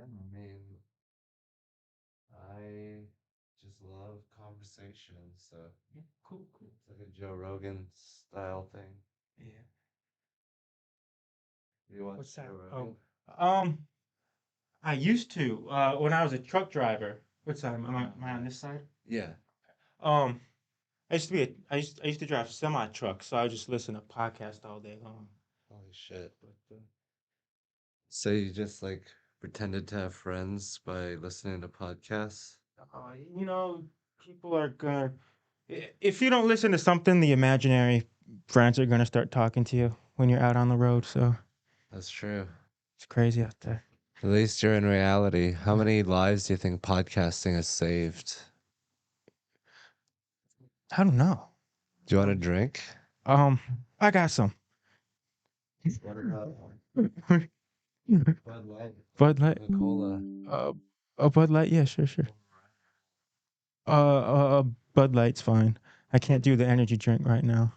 I mean, I just love conversation, so Yeah, cool, cool. it's like a Joe Rogan style thing. Yeah. You watch What's that? Joe Oh, Rogan? um, I used to when I was a truck driver. What side? Am I on Uh, this side? yeah. Um, I used to drive semi trucks, so I would just listen to podcasts all day long. Holy shit. But So you just like pretended to have friends by listening to podcasts? you know, people are gonna if you don't listen to something, the imaginary friends are gonna start talking to you when you're out on the road. So That's true. it's crazy out there. At least you're in reality. How many lives do you think podcasting has saved? I don't know. Do you want a Um, drink? um, I got some. What about Bud Light, Bud Light. Coca-Cola? Uh, a Bud Light. Yeah, sure, sure. Bud Light's fine. I can't do the energy drink right now.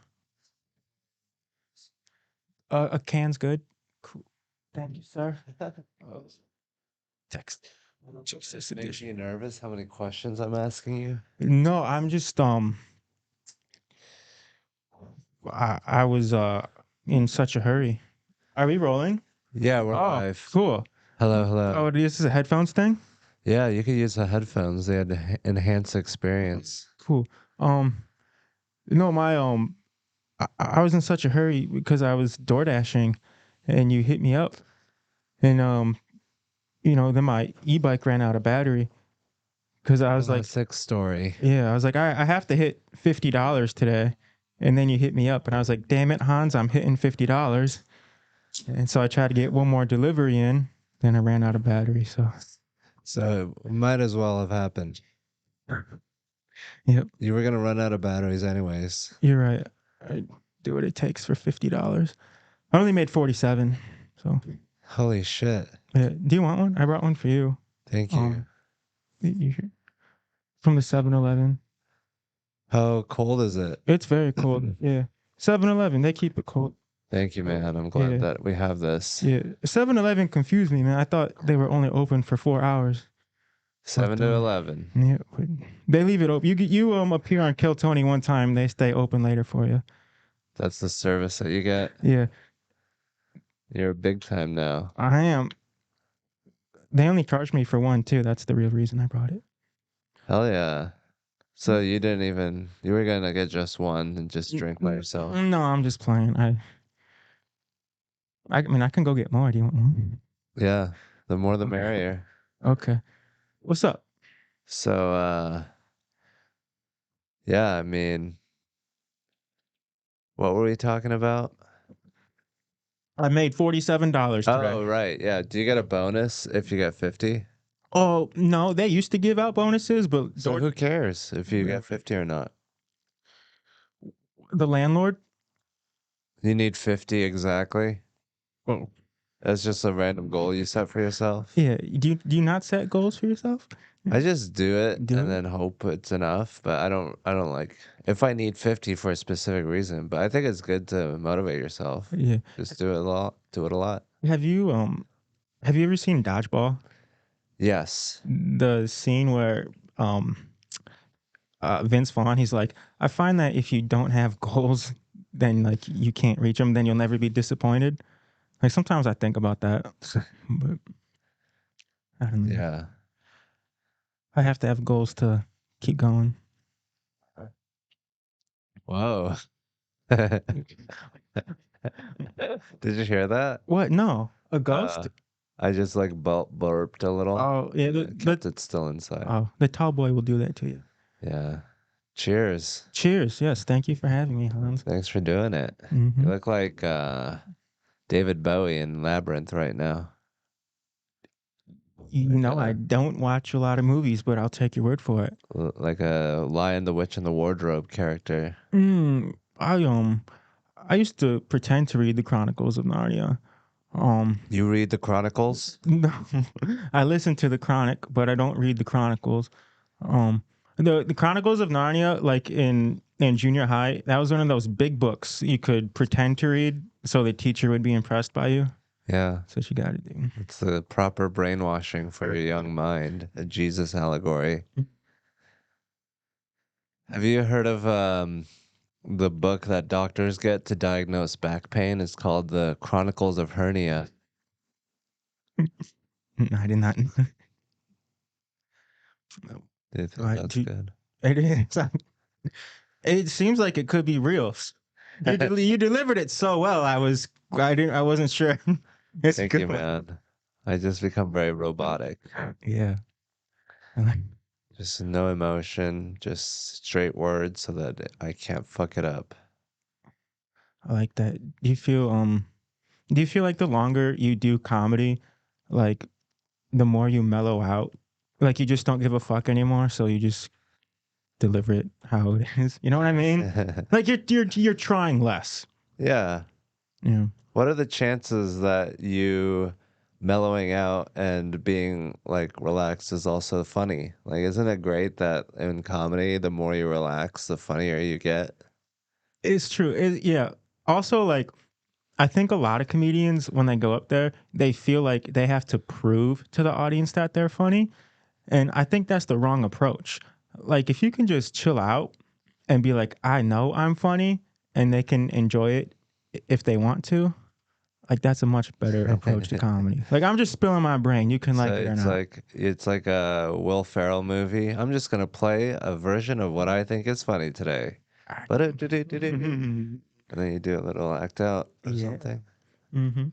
A can's good. Cool. Thank you, sir. Uh, text. Just this Makes you edition. nervous how many questions I'm asking you? No, I'm just I was in such a hurry. Are we rolling? Yeah, we're Oh, live. cool. Hello, hello. Oh, this is a headphones thing? Yeah, you could use the headphones. They had to enhance experience. Cool. Um, no, my I was in such a hurry because I was door dashing and you hit me up and then my e-bike ran out of battery because I was like, Classic story. yeah, I was like, I have to hit $50 today. And then you hit me up and I was like, damn it, Hans, I'm hitting $50. And so I tried to get one more delivery in. Then I ran out of battery. So, So it might as well have happened. yep, You were gonna run out of batteries anyways. you're right. I do what it takes for $50. I only made 47. So, Holy shit. yeah. Do you want one? I brought one for you. Thank you. Um, from the 7-Eleven. How cold is it? It's very cold. Yeah. 7-Eleven, they keep it cold. Thank you, man. I'm glad Yeah. that we have this. Yeah. 7-Eleven confused me, man. I thought they were only open for 4 hours. 7 But to 11. yeah, but they leave it open. You appear on Kill Tony one time, they stay open later for you. That's the service that you get. Yeah, You're big time now. I am. They only charged me for one too. That's the real reason I brought it. Hell yeah. So you were gonna get just one and just drink by yourself. No, I'm just playing. I mean, I can go get more. Do you want one? Yeah, the more the Okay. merrier. Okay. What's up? So, yeah, I mean, what were we talking about? I made $47 today. Oh, right. Yeah. Do you get a bonus if you get 50? Oh no, they used to give out bonuses, but So who cares if you get 50 or not? the landlord. You need 50 exactly. Oh. That's just a random goal you set for yourself. Yeah. Do you not set goals for yourself? I just do it Do and it. then hope it's enough, but I don't like if I need 50 for a specific reason, but I think it's good to motivate yourself. Yeah. Just do it a lot, do it a lot. Have you have you ever seen Dodgeball? Yes. The scene where um Vince Vaughn, he's like, I find that if you don't have goals, then like you can't reach them, then you'll never be disappointed. Like sometimes I think about that, but I don't know. Yeah. I have to have goals to keep going. Whoa. Did you hear that? What? No, a Uh, ghost? I just like burped a little. Oh yeah, I kept it still inside. the tall boy will do that to you. Yeah. Cheers. Cheers. Yes, thank you for having me, Hans. Thanks for doing it. You Hmm. look like David Bowie in Labyrinth right now. You Like know, I a don't watch a lot of movies, but I'll take your word for it. like a Lion the Witch in the Wardrobe character. Mm, I used to pretend to read the Chronicles of Narnia. Um, You read the Chronicles? no, I listen to the Chronic, but I don't read the Chronicles. Um, the Chronicles of Narnia, like in junior high, that was one of those big books you could pretend to read, so the teacher would be impressed by you. Yeah. That's what you got to do. It's the proper brainwashing for your young mind, a Jesus allegory. Have you heard of the book that doctors get to diagnose back pain? It's called The Chronicles of Hernia. I did not. Do you think Like, that's good? it is. It seems like it could be real. You delivered it so well. I wasn't sure. It's a Thank good you, one. man. I just become very robotic. Yeah. I like Just no emotion, just straight words so that I can't fuck it up. I like that. Do you feel like the longer you do comedy, like the more you mellow out? Like you just don't give a fuck anymore, so you just deliver it how it is. You know what I mean? Like you're trying less. Yeah. Yeah. What are the chances that you mellowing out and being like relaxed is also funny? Like, isn't it great that in comedy, the more you relax, the funnier you get? It's true. Yeah. Also, like I think a lot of comedians when they go up there, they feel like they have to prove to the audience that they're funny, and I think that's the wrong approach. Like if you can just chill out and be like, I know I'm funny, and they can enjoy it if they want to. Like that's a much better approach to comedy. Like I'm just spilling my brain. You can So like it or not. it's like a Will Ferrell movie. I'm just gonna play a version of what I think is funny today. But and then you do a little act out or Yeah. something. Mm-hmm.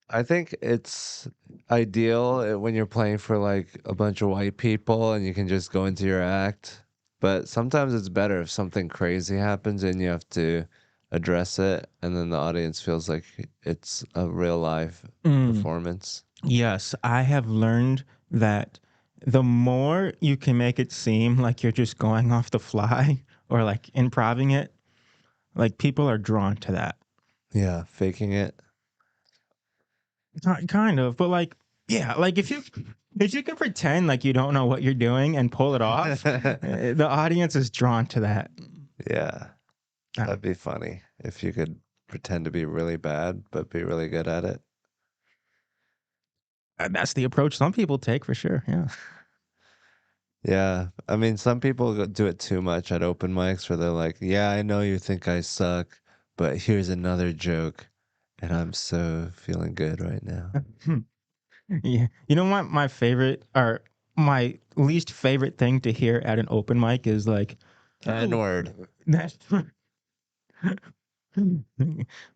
I think it's ideal when you're playing for like a bunch of white people and you can just go into your act. But sometimes it's better if something crazy happens and you have to address it, and then the audience feels like it's a real life Mm. performance. Yes, I have learned that the more you can make it seem like you're just going off the fly or like improving it, like people are drawn to that. Yeah, faking it. Kind of, but like, yeah, like if you can pretend like you don't know what you're doing and pull it off, the audience is drawn to that. Yeah, Uh, that'd be funny if you could pretend to be really bad but be really good at it. that's the approach some people take for sure. Yeah. Yeah, I mean, some people do it too much at open mics where they're like, "Yeah, I know you think I suck, but here's another joke, and I'm so feeling good right now." Yeah. You know what my favorite or my least favorite thing to hear at an open mic is like, oh, N-word. that's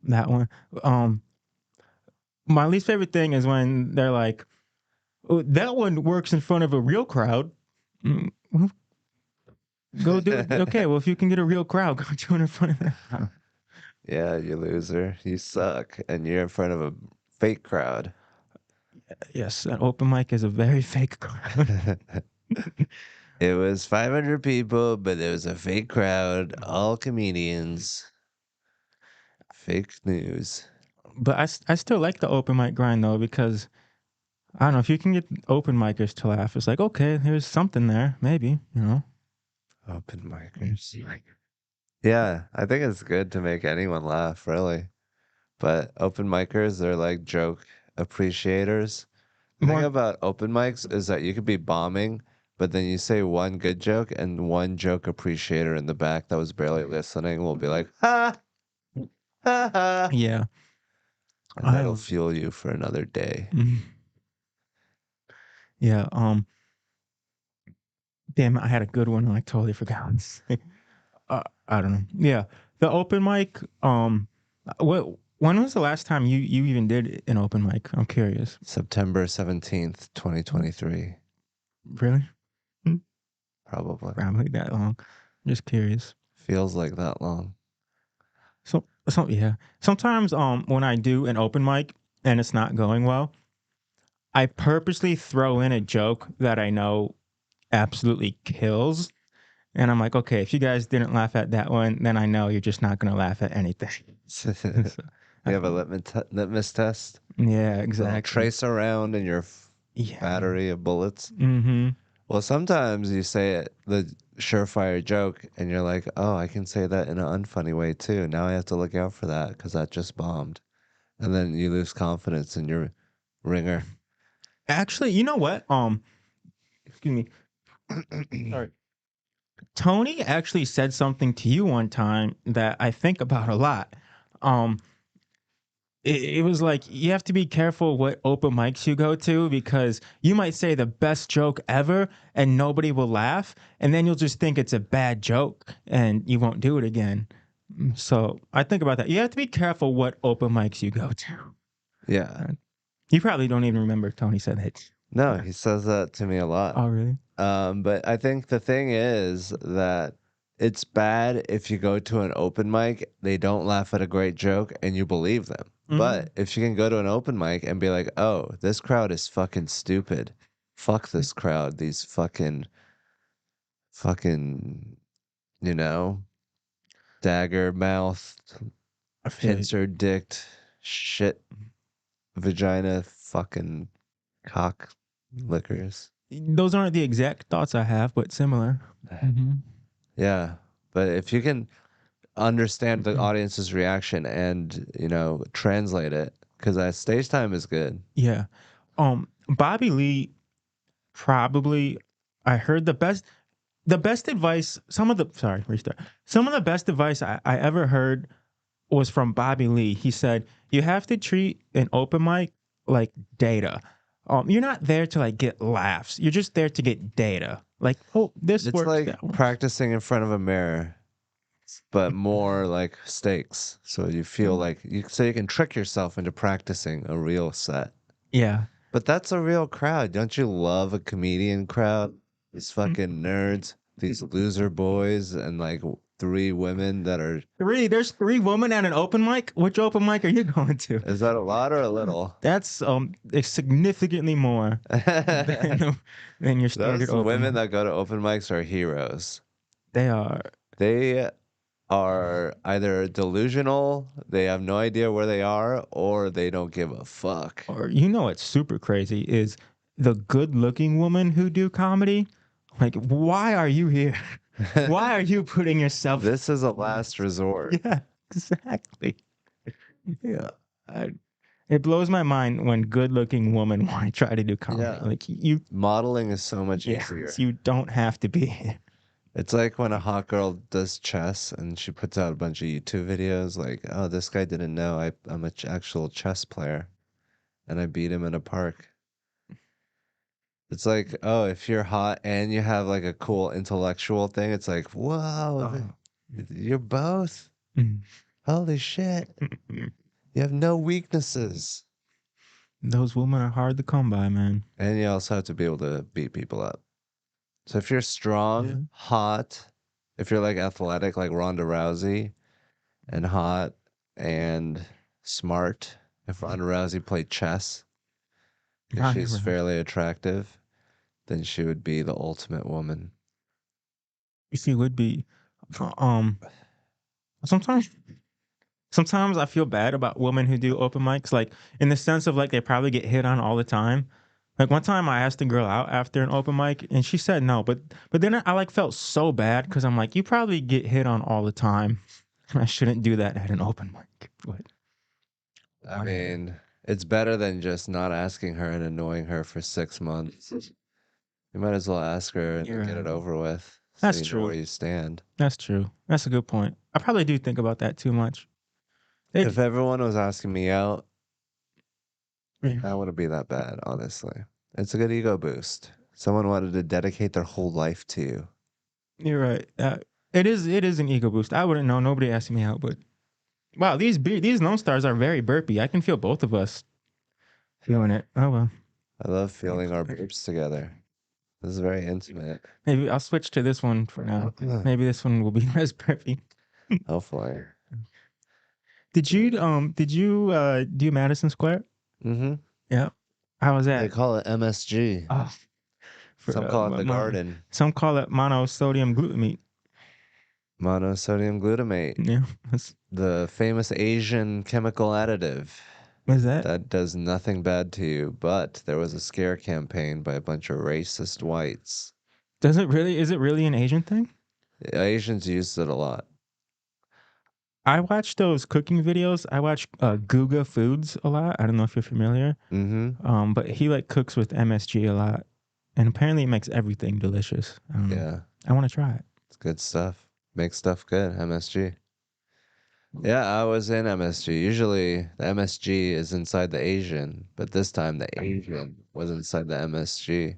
that one. Um, my least favorite thing is when they're like, oh, that one works in front of a real crowd. Well, go do it. Okay, well, if you can get a real crowd, go do it in front of that. Yeah, you loser. You suck, and you're in front of a fake crowd. Yes, an open mic is a very fake crowd. It was 500 people, but it was a fake crowd, all comedians. Fake news. But I still like the open mic grind though because I don't know if you can get open micers to laugh. It's like okay, there's something there, maybe you know. Open micers. Yeah, I think it's good to make anyone laugh, really. But open micers, they're like joke appreciators. The thing More, about open mics is that you could be bombing, but then you say one good joke, and one joke appreciator in the back that was barely listening will be like, ha, ha, ha. yeah. And I that'll have, fuel you for another day. yeah. Damn, I had a good one and I totally forgot. I don't know. Yeah, the open mic. What? When was the last time you even did an open mic? I'm curious. September 17th, 2023. Really? Mm, Probably. Probably that long. Just curious. Feels like that long. So yeah. Sometimes when I do an open mic and it's not going well, I purposely throw in a joke that I know absolutely kills. And I'm like, okay, if you guys didn't laugh at that one, then I know you're just not gonna laugh at anything. So, You I- have a litmus test? yeah, Little exactly. trace around in your Yeah. battery of bullets. Mm-hmm. Well, sometimes you say it, the surefire joke, and you're like, oh, I can say that in an unfunny way too. Now I have to look out for that because that just bombed. and then you lose confidence in your ringer. Actually, you know what? Excuse me. Sorry. Tony actually said something to you one time that I think about a lot. Um, it was like you have to be careful what open mics you go to because you might say the best joke ever and nobody will laugh, and then you'll just think it's a bad joke and you won't do it again. So I think about that. You have to be careful what open mics you go to. Yeah. You probably don't even remember Tony said that. No, Yeah. he says that to me a lot. Oh, really? But I think the thing is that it's bad if you go to an open mic, they don't laugh at a great joke, and you believe them. Mm. But if you can go to an open mic and be like, oh, this crowd is fucking stupid. Fuck this crowd. These fucking, you know, dagger mouthed, I feel you. pincer dicked, shit, vagina, fucking cock lickers. Those aren't the exact thoughts I have, but similar. Mm-hmm. Yeah. But if you can understand the audience's reaction and, translate it, because that stage time is good. Yeah. Bobby Lee probably I heard the best advice, some of the best advice I ever heard was from Bobby Lee. He said, you have to treat an open mic like data. You're not there to like get laughs. You're just there to get data. Like, oh, this It's works, like that works. practicing in front of a mirror, but more like stakes. So you feel like so you can trick yourself into practicing a real set. Yeah. But that's a real crowd. Don't you love a comedian crowd? These fucking nerds, these loser boys, and like three women that are. There's three women at an open mic. Which open mic are you going to? Is that a lot or a little? That's it's significantly more than than your standard Those open women mic. that go to open mics are heroes. They are, They are either delusional, they have no idea where they are, or they don't give a fuck. or you know, what's super crazy is the good-looking women who do comedy. Like, why are you here? Why are you putting yourself? This is a last resort. Yeah, exactly. Yeah, I, it blows my mind when good-looking women want to try to do comedy. Yeah. Like you, Modeling is so much yeah, easier. you don't have to be here. It's like when a hot girl does chess and she puts out a bunch of YouTube videos like, oh, this guy didn't know I'm a actual chess player and I beat him in a park. It's like, oh, if you're hot and you have like a cool intellectual thing, it's like, whoa, you're both. Mm. Holy shit. You have no weaknesses. Those women are hard to come by, man. And you also have to be able to beat people up. So if you're strong, Yeah. hot, if you're like athletic like Ronda Rousey and hot and smart, if Ronda Rousey played chess, because Ronda she's Rousey. fairly attractive, then she would be the ultimate woman. She would be. Um, sometimes, sometimes I feel bad about women who do open mics, like in the sense of like they probably get hit on all the time. Like one time I asked a girl out after an open mic and she said no, but then I like felt so bad because I'm like, you probably get hit on all the time. I shouldn't do that at an open mic. But I mean, it's better than just not asking her and annoying her for 6 months. You might as well ask her and you're get it right. over with so That's you know where true. you stand. That's true. That's a good point. I probably do think about that too much. If It, everyone was asking me out, yeah. I wouldn't be that bad, honestly. It's a good ego boost. Someone wanted to dedicate their whole life to you. You're right. It is an ego boost. I wouldn't know. Nobody asked me out, but wow, these Lone Stars are very burpy. I can feel both of us feeling it. Oh well. I love feeling our boobs together. This is very intimate. Maybe I'll switch to this one for now. Maybe this one will be less burpy. Hopefully. Did you do Madison Square? Mm-hmm. Yeah. How was They that? call it MSG. Oh, for Some call it the garden. some call it monosodium glutamate. Monosodium glutamate. Yeah. The famous Asian chemical additive What is that? that does nothing bad to you, but there was a scare campaign by a bunch of racist whites. Does it really? Is it really an Asian thing? Asians used it a lot. I watch those cooking videos. I watch Guga Foods a lot. I don't know if you're familiar. Mm-hmm. But he like cooks with MSG a lot, and apparently it makes everything delicious. I don't know. Yeah, I want to try it. it's good stuff. Make stuff good, MSG. Yeah, I was in MSG. Usually the MSG is inside the Asian, but this time the Asian was inside the MSG.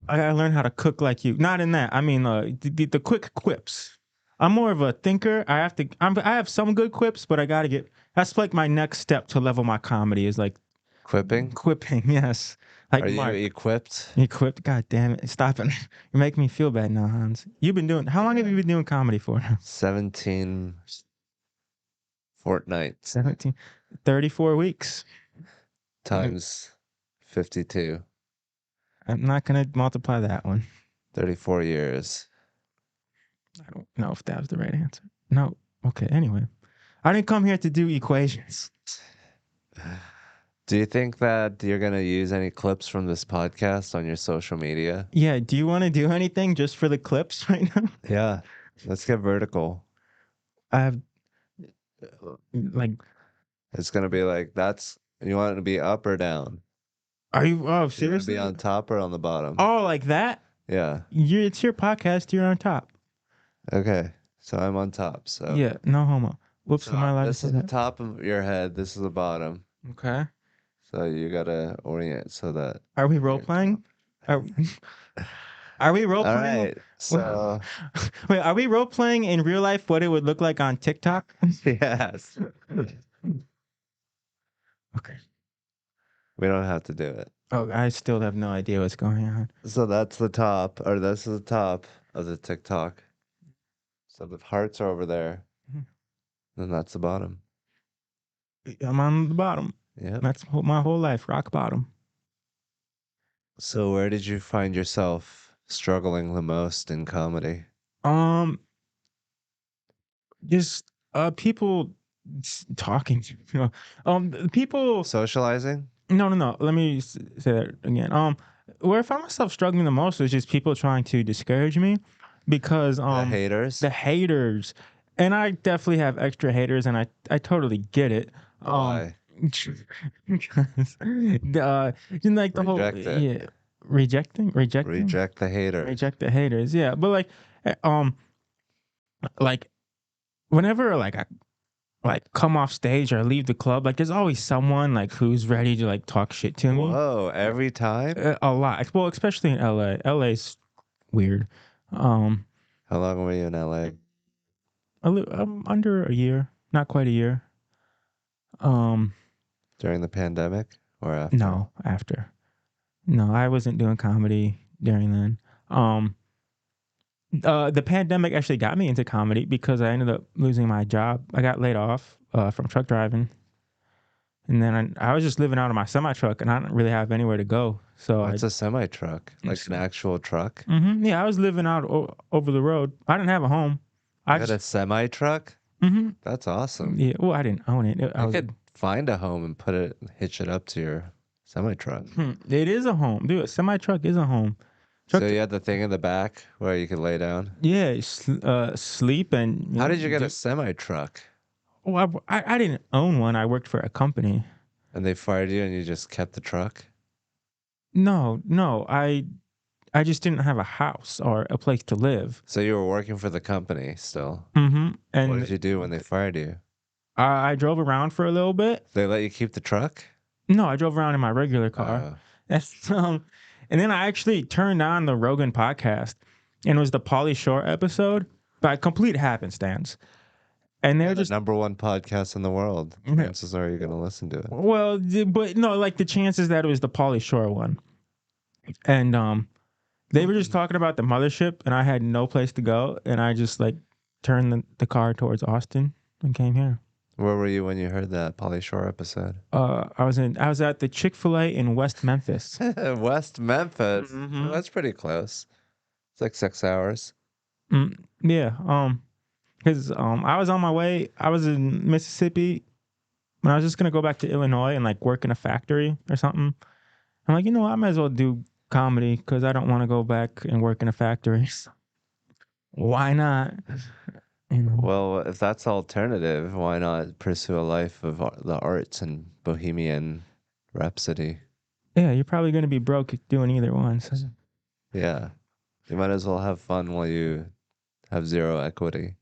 I gotta learn how to cook like you. Not in that. I mean, the quick quips. I'm more of a thinker. I have to. I have some good quips, but I gotta get. That's like my next step to level my comedy is like Quipping? quipping. Yes, like Are you Mark. equipped? Equipped. God damn it! Stop it. You're making me feel bad now, Hans. You've been doing. How long have you been doing comedy for? 17 fortnights 17, 34 weeks. times 52, I'm not gonna multiply that one. 34 years. I don't know if that was the right answer. No. Okay. Anyway, I didn't come here to do equations. Do you think that you're going to use any clips from this podcast on your social media? Yeah. Do you want to do anything just for the clips right now? Yeah, let's get vertical. I have like. It's going to be like, you want it to be up or down? Are you? Oh, You want to be seriously? on top or on the bottom? Oh, like that? Yeah. It's your podcast. You're on top. Okay. So I'm on top. Yeah. No homo. Whoops. Am I allowed to This say is the that? top of your head. This is the bottom. Okay. So you got to orient so that Are we role you're playing? top. Are, are we role All playing? right. So, Wait, are we role playing in real life what it would look like on TikTok? yes, Okay. we don't have to do it. Oh, I still have no idea what's going on. So that's the top, or this is the top of the TikTok. So the hearts are over there, and that's the bottom. I'm on the bottom. Yep. That's my whole life, rock bottom. So where did you find yourself struggling the most in comedy? Um, just people talking. You know, people. Socializing? No, no, no. Let me say that again. Where I found myself struggling the most was just people trying to discourage me because The the haters? haters, and I definitely have extra haters, and I totally get it. Why? Because like the whole Reject it. yeah, rejecting, Reject the haters. reject the haters. Yeah, but like like whenever like I like come off stage or leave the club, like there's always someone like who's ready to like talk shit to me. Whoa, every time? A lot. Well, especially in LA. LA's weird. Um, How long were you in LA? under a year, not quite a year. Um, During the pandemic or after? no, after. No, I wasn't doing comedy during then. Um, the pandemic actually got me into comedy because I ended up losing my job. I got laid off from truck driving, and then I was just living out of my semi truck, and I didn't really have anywhere to go. So I What's a semi truck? Like an actual truck? Yeah, I was living out over the road. I didn't have a home. You I had a just semi truck? hmm That's awesome. yeah. Well, I didn't own it. I I was. could find a home and hitch it up to your semi truck. It is a home, dude. A semi truck is a home. So Truck. you had the thing in the back where you could lay down. Yeah, sleep and How did you get a semi truck? Well, I didn't own one. I worked for a company. And they fired you and you just kept the truck? No, no. I just didn't have a house or a place to live. So you were working for the company still. What did And you do when they fired you? I drove around for a little bit. They let you keep the truck? No, I drove around in my regular car. Uh, That's and then I actually turned on the Rogan podcast, and it was the Pauly Shore episode by complete happenstance. And yeah, they're the just number 1 podcast in the world. yeah, Chances are you're going to listen to it. well, but no, like the chances that it was the Pauly Shore one, and they were just talking about the mothership, and I had no place to go, and I just like turned the car towards Austin and came here. Where were you when you heard that Pauly Shore episode? I was at the Chick-fil-A in West Memphis. West Memphis. Mm-hmm. That's pretty close. It's like 6 hours. Yeah. Because I was on my way. I was in Mississippi, and I was just gonna go back to Illinois and like work in a factory or something. I'm like, you know what? I might as well do comedy because I don't want to go back and work in a factory. Why not? You know. Well, if that's alternative, why not pursue a life of the arts and bohemian rhapsody? Yeah, you're probably gonna be broke doing either one. So. Yeah, you might as well have fun while you have zero equity.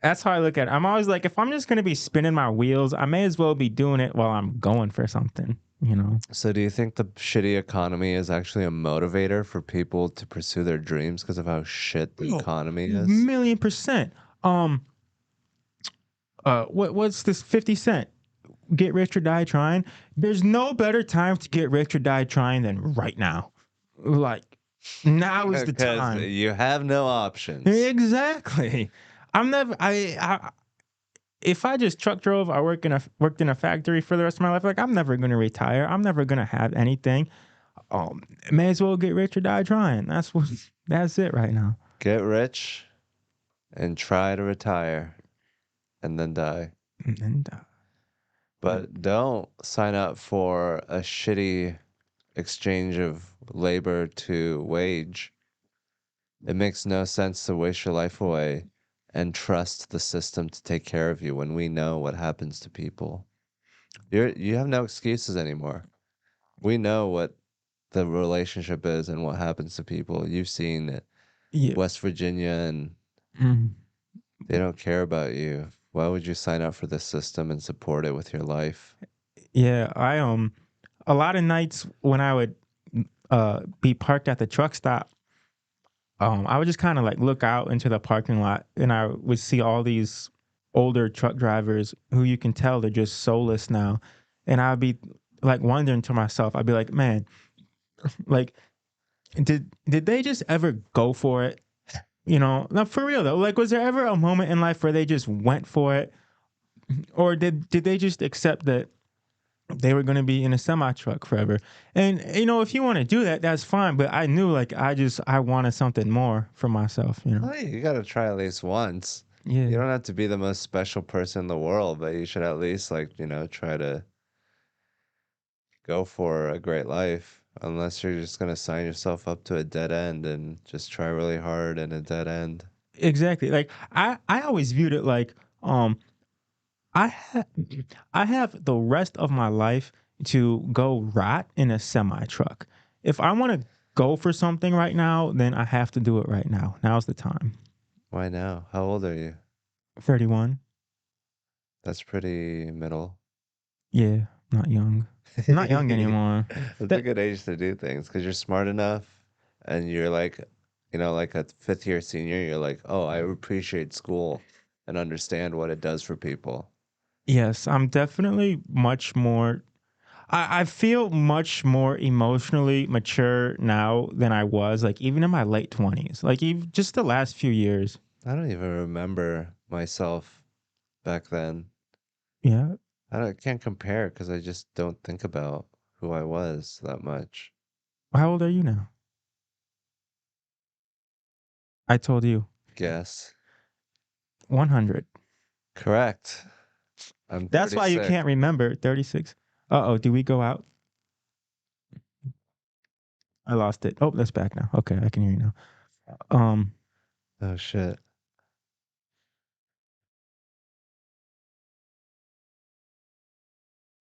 That's how I look at it. I'm always like, if I'm just gonna be spinning my wheels, I may as well be doing it while I'm going for something. You know. So, do you think the shitty economy is actually a motivator for people to pursue their dreams because of how shit the Oh, economy is? million percent. Um, what's this 50 Cent? Get rich or die trying. There's no better time to get rich or die trying than right now. Like, now is the Because time. you have no options. Exactly. I'm never I if I just truck drove, I worked in a factory for the rest of my life, like I'm never gonna retire. I'm never gonna have anything. May as well get rich or die trying. That's it right now. Get rich and try to retire and then die. And But don't sign up for a shitty exchange of labor to wage. It makes no sense to waste your life away and trust the system to take care of you when we know what happens to people. You have no excuses anymore. We know what the relationship is and what happens to people. You've seen it. yeah. West Virginia, and Mm. they don't care about you. Why would you sign up for this system and support it with your life? Yeah, I a lot of nights when I would be parked at the truck stop, I would just kind of like look out into the parking lot and I would see all these older truck drivers who you can tell they're just soulless now. And I'd be like wondering to myself, I'd be like, man, like did they just ever go for it? You know, now for real though, like was there ever a moment in life where they just went for it? Or did they just accept that they were going to be in a semi truck forever? And you know, if you want to do that, that's fine. But I knew like I wanted something more for myself. You know. Oh, you gotta try at least once. You Yeah. don't have to be the most special person in the world, but you should at least try to go for a great life. Unless you're just gonna sign yourself up to a dead end and just try really hard in a dead end. Exactly. Like I always viewed it like I ha- I have the rest of my life to go rot in a semi truck. If I want to go for something right now, then I have to do it right now. Now's the time. Why now? How old are you? 31. That's pretty middle. Yeah, not young. I'm not young anymore. That's a That good age to do things because you're smart enough and you're like a fifth year senior, you're like, oh, I appreciate school and understand what it does for people. yes, I'm definitely much more I feel much more emotionally mature now than I was, like even in my late 20s. Like even just the last few years. I don't even remember myself back then. Yeah. I can't compare because I just don't think about who I was that much. How old are you now? I told you. Guess. 100. Correct. I'm That's why you 36. can't remember 36. Uh-oh, do we go out? I lost it. Oh, that's back now. Okay, I can hear you now. Um, Oh shit.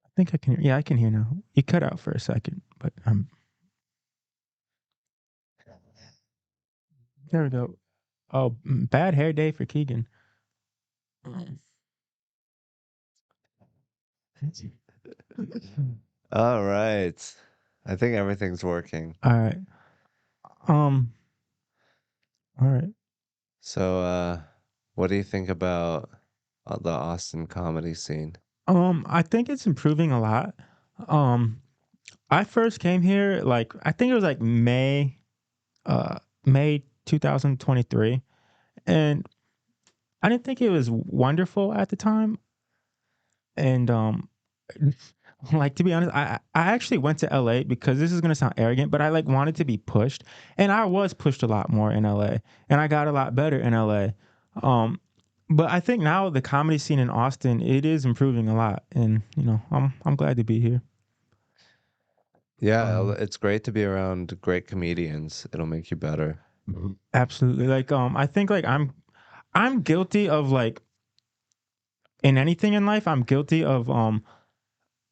I think I can hear. Yeah, I can hear now. You cut out for a second, but there we go. Oh, bad hair day for Keegan. All right. I think everything's working. All right. Um, all right. So, what do you think about the Austin comedy scene? I think it's improving a lot. Um, I first came here like I think it was like uh May 2023, and I didn't think it was wonderful at the time. And like to be honest, I actually went to LA because this is gonna sound arrogant, but I like wanted to be pushed, and I was pushed a lot more in LA, and I got a lot better in LA. Um, but I think now the comedy scene in Austin it is improving a lot, and you know I'm glad to be here. Yeah, Um, it's great to be around great comedians. It'll make you better. Absolutely. Like I think like I'm guilty of like in anything in life, I'm guilty of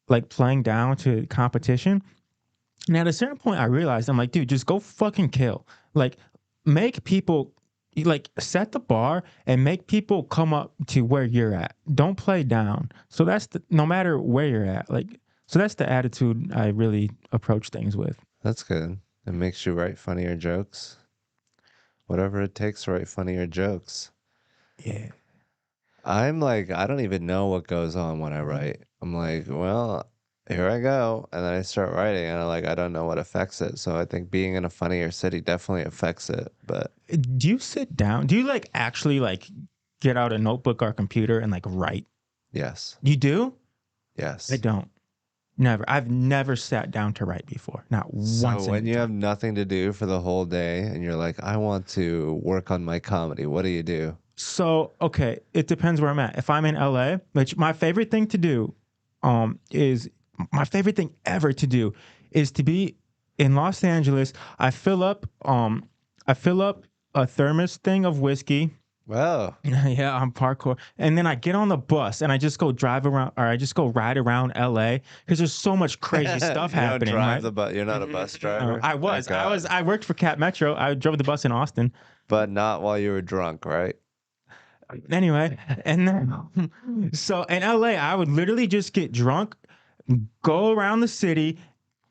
like playing down to competition. And at a certain point I realized I'm like, dude, just go fucking kill. Like make people like set the bar and make people come up to where you're at. Don't play down. So that's the no matter where you're at. Like so that's the attitude I really approach things with. That's good. It makes you write funnier jokes. Whatever it takes to write funnier jokes. Yeah. I'm like, I don't even know what goes on when I write. I'm like, well, here I go. And then I start writing and I don't know what affects it. So I think being in a funnier city definitely affects it. But Do you sit down? Do you like actually like get out a notebook or computer and like write? yes, You do? I yes. don't. Never. I've never sat down to write before. Not So once in when my you have time. nothing to do for the whole day and you're like, I want to work on my comedy, what do you do? So, okay, it depends where I'm at. If I'm in LA, which my favorite thing to do is my favorite thing ever to do is to be in Los Angeles. I fill up a thermos thing of whiskey. Well, Yeah, I'm parkour. And then I get on the bus and I just go drive around or I just go ride around LA because there's so much crazy stuff you don't happening, drive right? the bus. You're not a bus driver. I Thank was. God. I worked for Cat Metro. I drove the bus in Austin. But not while you were drunk, right? Anyway, and then so in LA, I would literally just get drunk, go around the city,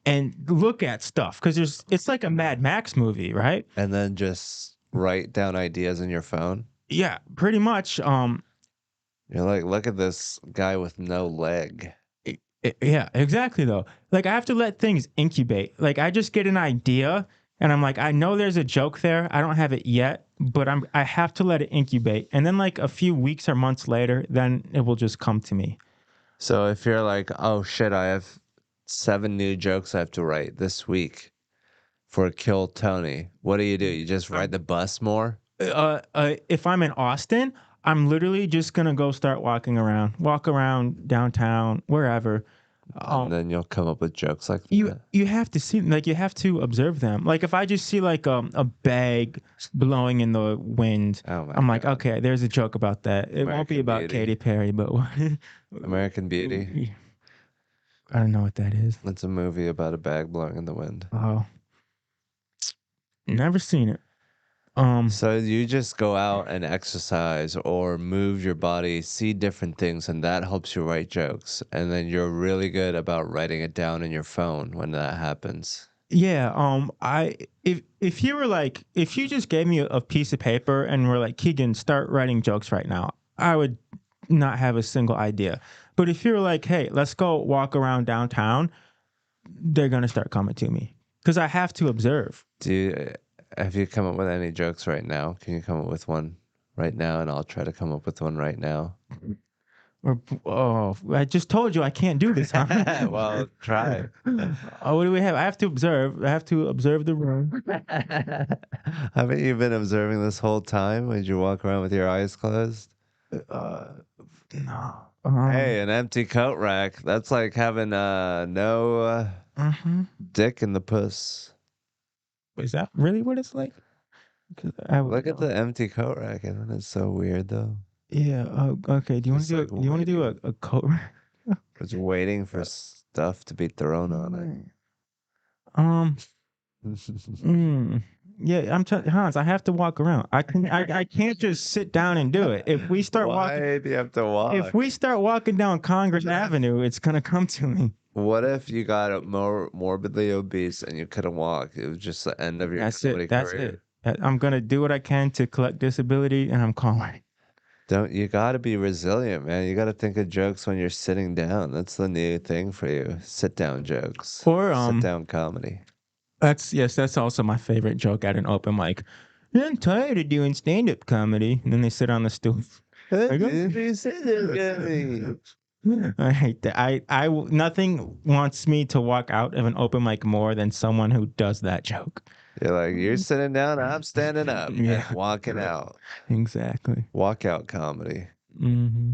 and look at stuff because there's it's like a Mad Max movie, right? And then just write down ideas in your phone. Yeah, pretty much. You're like, look at this guy with no leg. Yeah, exactly though. Like I have to let things incubate. Like I just get an idea and I'm like, I know there's a joke there. I don't have it yet, but I have to let it incubate. And then like a few weeks or months later, then it will just come to me. So if you're like, oh shit, I have 7 new jokes I have to write this week for Kill Tony, what do? You just ride I'm the bus more? if I'm in Austin, I'm literally just gonna go start walk around downtown, wherever. And Um, then you'll come up with jokes like you that. you have to see like you have to observe them. Like if I just see like a bag blowing in the wind, Oh my I'm like, God. okay, there's a joke about that. It won't be American about Beauty. Katy Perry, but American Beauty. I don't know what that is. It's a movie about a bag blowing in the wind. Oh, never seen it. Um, So you just go out and exercise or move your body, see different things, and that helps you write jokes. And then you're really good about writing it down in your phone when that happens. Yeah, I if you were like if you just gave me a piece of paper and were like, Keegan, start writing jokes right now, I would not have a single idea. But if you're like, hey, let's go walk around downtown, they're gonna start coming to me because I have to observe. Do you, have you come up with any jokes right now? Can you come up with one right now? And I'll try to come up with one right now. Or oh, I just told you I can't do this, huh? Well, try. Oh, what do we have? I have to observe. I have to observe the room. Haven't you been observing this whole time? Would you walk around with your eyes closed? Uh, no. Hey, an empty coat rack. That's like having no Mhm. dick in the puss. Is that really what it's like? 'Cause I would Look at know. the empty coat rack. Isn't it so weird though? Yeah. Okay. Do you want Just to do? like Do you want to do waiting. a coat? It's waiting for stuff to be thrown on um. it. Mm, yeah. Hans. I have to walk around. I can't just sit down and do it. Why do you have to If walk? we start walking down Congress Avenue, it's gonna come to me. What if you got more morbidly obese and you couldn't walk? It was just the end of your That's it. comedy That's it. career. I'm gonna do what I can to collect disability, and I'm calling. Don't you got to be resilient, man. You got to think of jokes when you're sitting down. That's the new thing for you. Sit down jokes. Or Sit down comedy. that's yes, that's also my favorite joke at an open mic. I'm tired of doing stand up comedy, and then they sit on the stool. I go, Sit down comedy. I hate that. Nothing wants me to walk out of an open mic more than someone who does that joke. You're like, you're sitting down, I'm standing up and Yeah, walking out. exactly. Walkout comedy. Hmm.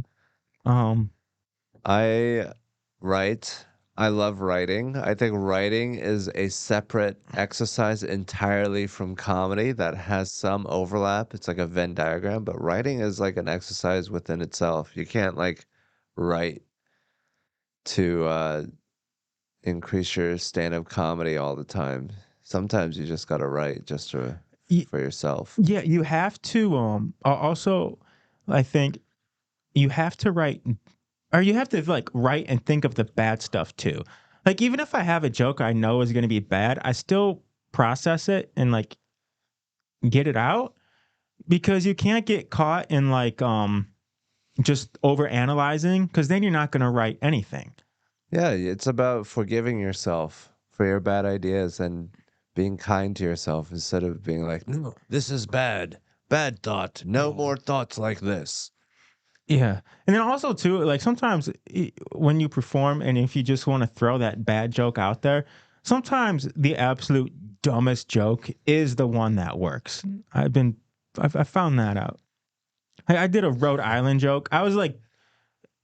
Um, I write, I love writing. I think writing is a separate exercise entirely from comedy that has some overlap. It's like a Venn diagram, but writing is like an exercise within itself. You can't like write to increase your stand-up comedy all the time. Sometimes you just gotta write just to Y- for yourself. yeah, you have to. Also, I think you have to write, or you have to like write and think of the bad stuff too. Like even if I have a joke I know is going to be bad, I still process it and like get it out because you can't get caught in like just over analyzing because then you're not going to write anything. Yeah, it's about forgiving yourself for your bad ideas and being kind to yourself instead of being like, no, this is bad. Bad thought. No more thoughts like this. Yeah. And then also too, like sometimes when you perform and if you just want to throw that bad joke out there, sometimes the absolute dumbest joke is the one that works. I've been I found that out. I did a Rhode Island joke. I was like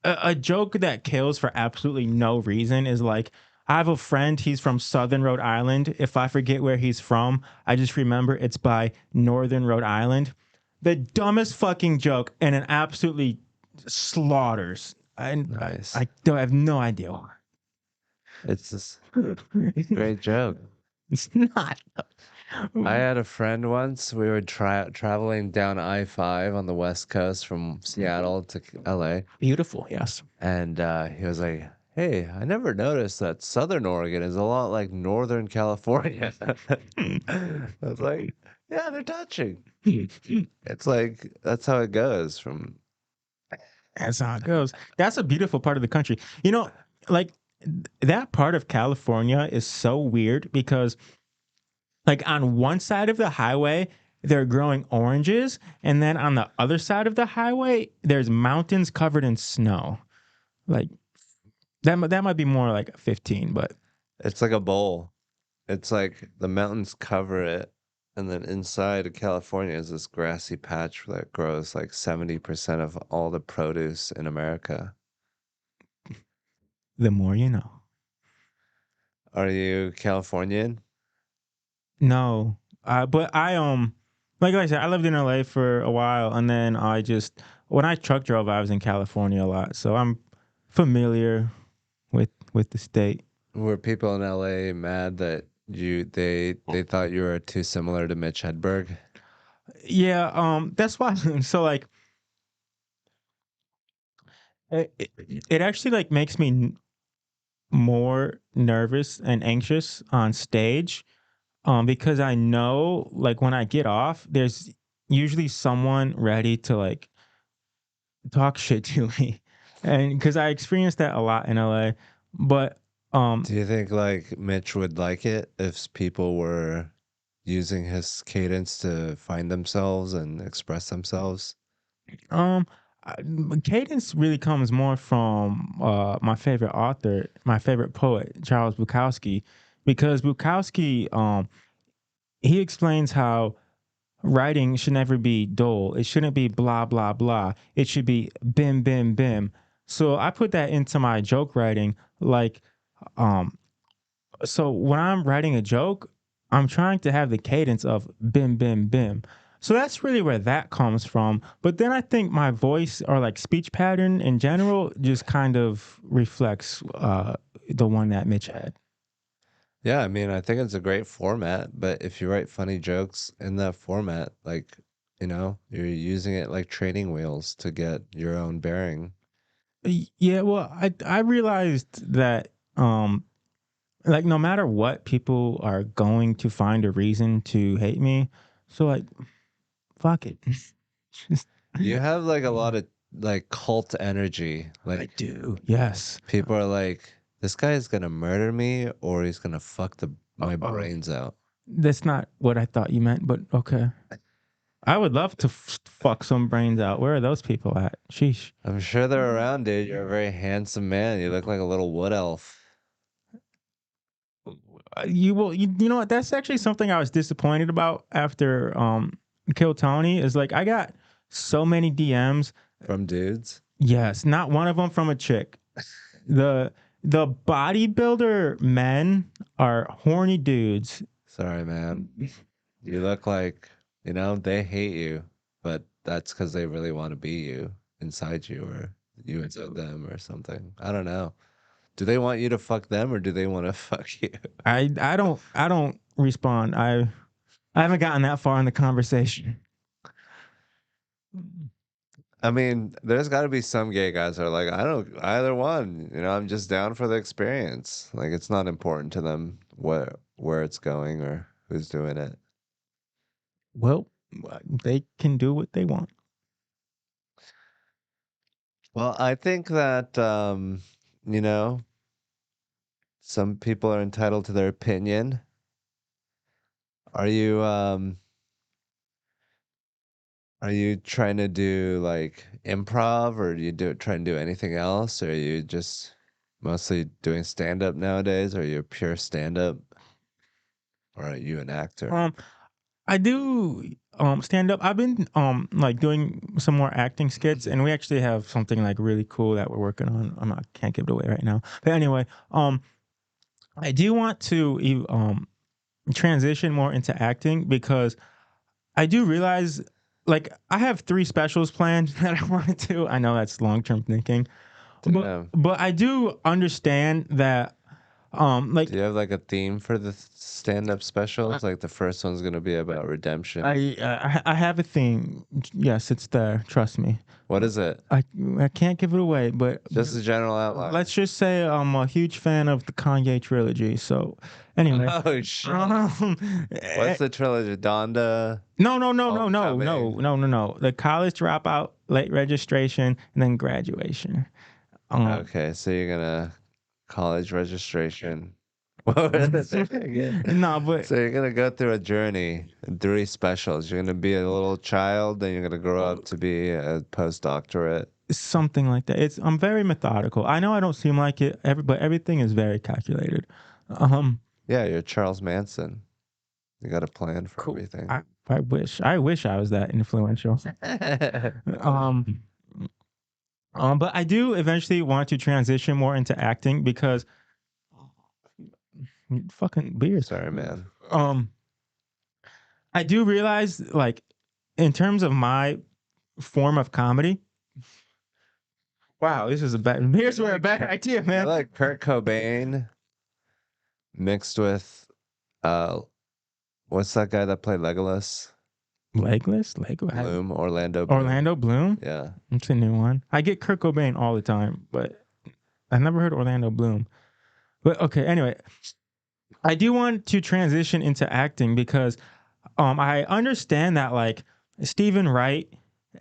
a joke that kills for absolutely no reason is like I have a friend, he's from Southern Rhode Island. If I forget where he's from, I just remember it's by Northern Rhode Island. The dumbest fucking joke and it absolutely slaughters. And Nice. I don't have no idea why. It's just great joke. It's not. I had a friend once. We were traveling down I-5 on the West Coast from Seattle to LA. Beautiful, yes. And he was like, hey, I never noticed that Southern Oregon is a lot like Northern California. I was like, yeah, they're touching. It's like, that's how it goes from, That's how it goes. That's a beautiful part of the country. You know, like that part of California is so weird because like on one side of the highway, they're growing oranges, and then on the other side of the highway, there's mountains covered in snow. Like that might be more like 15, but it's like a bowl. It's like the mountains cover it. And then inside of California is this grassy patch that grows like 70% of all the produce in America. the more you know. Are you Californian? No, but like I said, I lived in LA for a while, and then I just when I truck drove, I was in California a lot, so I'm familiar with the state. Were people in LA mad that they thought you were too similar to Mitch Hedberg? Yeah, that's why. So like, it actually like makes me more nervous and anxious on stage, because I know like when I get off, there's usually someone ready to like talk shit to me, and because I experienced that a lot in LA, but um Do you think like Mitch would like it if people were using his cadence to find themselves and express themselves? Um, cadence really comes more from my favorite author, my favorite poet, Charles Bukowski, because Bukowski he explains how writing should never be dull. It shouldn't be blah blah blah. It should be bim bim bim. So I put that into my joke writing, like um so when I'm writing a joke, I'm trying to have the cadence of bim bim bim. So that's really where that comes from. But then I think my voice or like speech pattern in general just kind of reflects the one that Mitch had. Yeah, I mean, I think it's a great format, but if you write funny jokes in that format, like, you're using it like training wheels to get your own bearing. Yeah, well, I realized that like no matter what, people are going to find a reason to hate me. So like fuck it. Just You have like a lot of like cult energy. I Like do. Yes. people are like, this guy is gonna murder me or he's gonna fuck my Oh, brains out. that's not what I thought you meant, but okay. I would love to fuck some brains out. Where are those people at? Sheesh. I'm sure they're around, dude. You're a very handsome man. You look like a little wood elf. You will. You know what? That's actually something I was disappointed about after Kill Tony. Is like I got so many DMs. From dudes. Yes, not one of them from a chick. The The bodybuilder men are horny dudes. Sorry, man. You look like, they hate you, but that's because they really want to be you inside you, or you inside them, or something. I don't know. Do they want you to fuck them, or do they want to fuck you? I don't respond. I haven't gotten that far in the conversation. I mean, there's got to be some gay guys that are like, I don't either one. I'm just down for the experience. Like, it's not important to them where it's going or who's doing it. Well, they can do what they want. Well, I think that you know, some people are entitled to their opinion. Are you trying to do like improv, or do you try and do anything else? Or are you just mostly doing stand up nowadays? Or are you a pure stand up? Or are you an actor? Um, I do stand up. I've been like doing some more acting skits, and we actually have something like really cool that we're working on. I can't give it away right now, but anyway, I do want to transition more into acting because I do realize like I have 3 specials planned that I want to do. I know that's long term thinking, but Damn. I do understand that like Do you have like a theme for the stand up specials? Like the first one's gonna be about redemption. I have a thing. Yes, it's there. Trust me. What is it? I I can't give it away, but Just a general outline. let's just say I'm a huge fan of the Kanye trilogy. So anyway, Oh shit. eh, What's the trilogy? Donda, no, no, no, no, no, no, Homecoming. no, no, no. The college dropout, late registration, and then graduation. Um, Okay, so you're gonna college registration. What was the thing again? no, but So you're gonna go through a journey in 3 specials. You're gonna be a little child, then you're gonna grow up to be a postdoctorate. something like that. I'm very methodical. I know I don't seem like it, but everything is very calculated. Um, Yeah, you're Charles Manson. You got a plan for cool. everything. I wish I was that influential. Um, but I do eventually want to transition more into acting because fucking beers. Sorry, man. Um, I do realize, like, in terms of my form of comedy. Wow, this is a bad. Here's where a bad idea, I man. like Kurt Cobain mixed with what's that guy that played Legolas? Legless, Bloom, Orlando Bloom. Orlando Bloom. Yeah. It's a new one. I get Kurt Cobain all the time, but I never heard Orlando Bloom. But okay, anyway, I do want to transition into acting because I understand that like Stephen Wright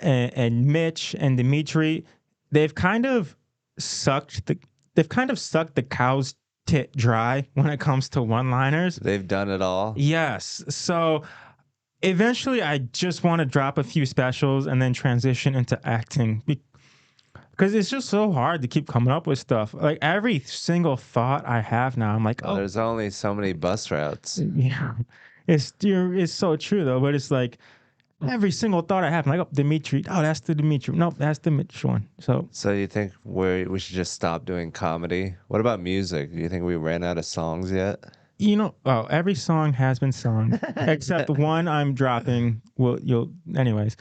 and Mitch and Dimitri, they've kind of sucked the sucked the cow's tit dry when it comes to one-liners. They've done it all. Yes. So eventually I just want to drop a few specials and then transition into acting because it's just so hard to keep coming up with stuff. Like every single thought I have now, I'm like, Well, oh, there's only so many bus routes. yeah, it's so true though. But it's like every single thought I have, I'm like, oh, Dimitri. Oh, that's the Dimitri. Nope, that's the Mitch one. So So you think we should just stop doing comedy? What about music? Do you think we ran out of songs yet? oh, every song has been sung except one I'm dropping. Well, you'll, anyways.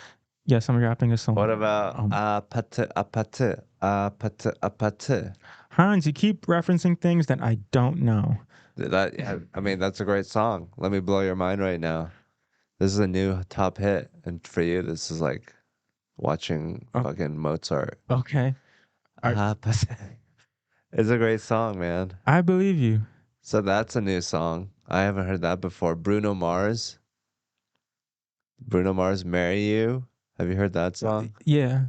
Yes, I'm dropping a song. What about Um, apate apate apate apate? Hans, you keep referencing things that I don't know. That yeah, I mean that's a great song. Let me blow your mind right now. This is a new top hit, and for you, this is like watching Oh, fucking Mozart. okay. Are, Apate. It's a great song, man. I believe you. So that's a new song. I haven't heard that before. Bruno Mars. Bruno Mars, Marry You. Have you heard that song? Yeah.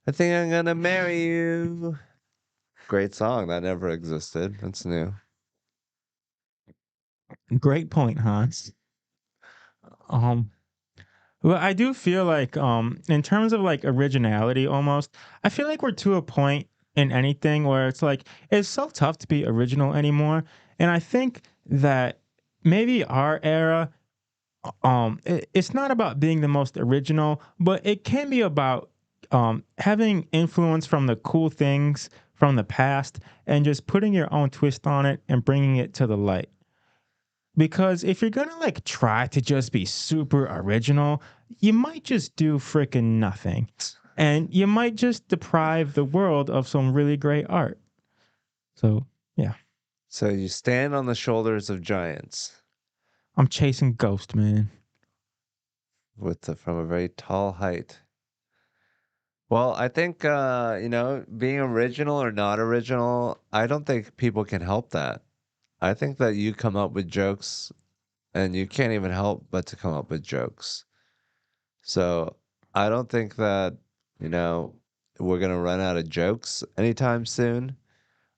I think I'm gonna marry you. Great song. That never existed. That's new. Great point, Hans. Um, well, I do feel like, in terms of like originality, almost, I feel like we're to a point in anything where it's like it's so tough to be original anymore. And I think that maybe our era, it's not about being the most original, but it can be about having influence from the cool things from the past and just putting your own twist on it and bringing it to the light. Because if you're gonna like try to just be super original, you might just do freaking nothing. And you might just deprive the world of some really great art. So, yeah, So you stand on the shoulders of giants I'm chasing Ghost, man. from a very tall height. Well, I think being original or not original, I don't think people can help that. I think that you come up with jokes and you can't even help but to come up with jokes. So I don't think that, you know, we're gonna run out of jokes anytime soon.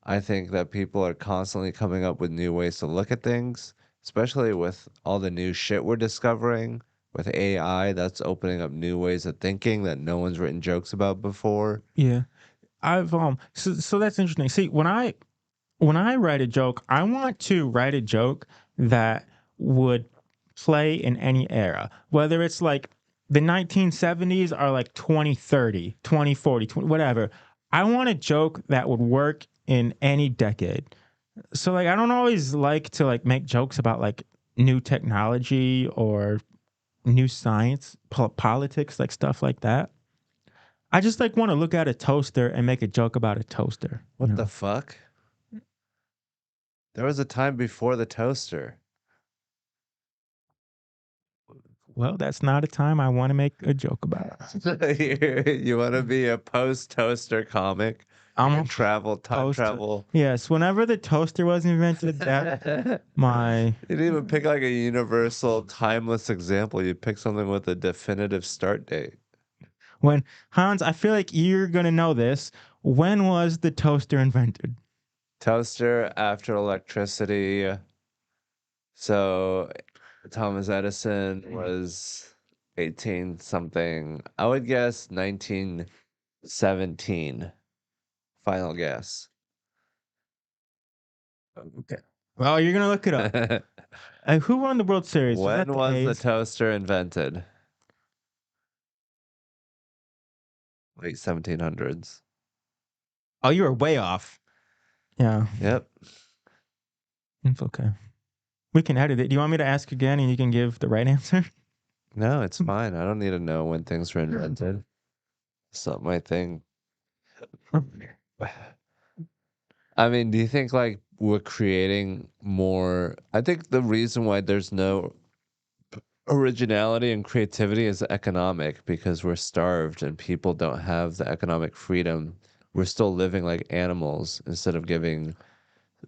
I think that people are constantly coming up with new ways to look at things, especially with all the new shit we're discovering with AI that's opening up new ways of thinking that no one's written jokes about before. Yeah. So that's interesting. See, when I write a joke, I want to write a joke that would play in any era, whether it's like the 1970s or like 2030, 2040, 20, whatever. I want a joke that would work in any decade. So like I don't always like to like make jokes about like new technology or new science, politics, like stuff like that. I just like want to look at a toaster and make a joke about a toaster, you What the know. fuck? There was a time before the toaster. Well, that's not a time I want to make a joke about. You want to be a post-toaster comic? I'm a Time post. travel. Yes, whenever the toaster was invented, that my You didn't even pick like a universal, timeless example. You pick something with a definitive start date. when Hans, I feel like you're gonna know this. When was the toaster invented? Toaster after electricity. So Thomas Edison was 18 something. I would guess 1917. Final guess. Okay. Well, you're gonna look it up. Who won the World Series? Was that When the was the A's? toaster invented? Late 1700s. Oh, you were way off. Yeah, Yep. it's okay. We can edit it. Do you want me to ask again and you can give the right answer? No, it's fine. I don't need to know when things were invented. It's not my thing. I mean, do you think like we're creating more? I think the reason why there's no originality and creativity is economic because we're starved and people don't have the economic freedom. We're still living like animals instead of giving,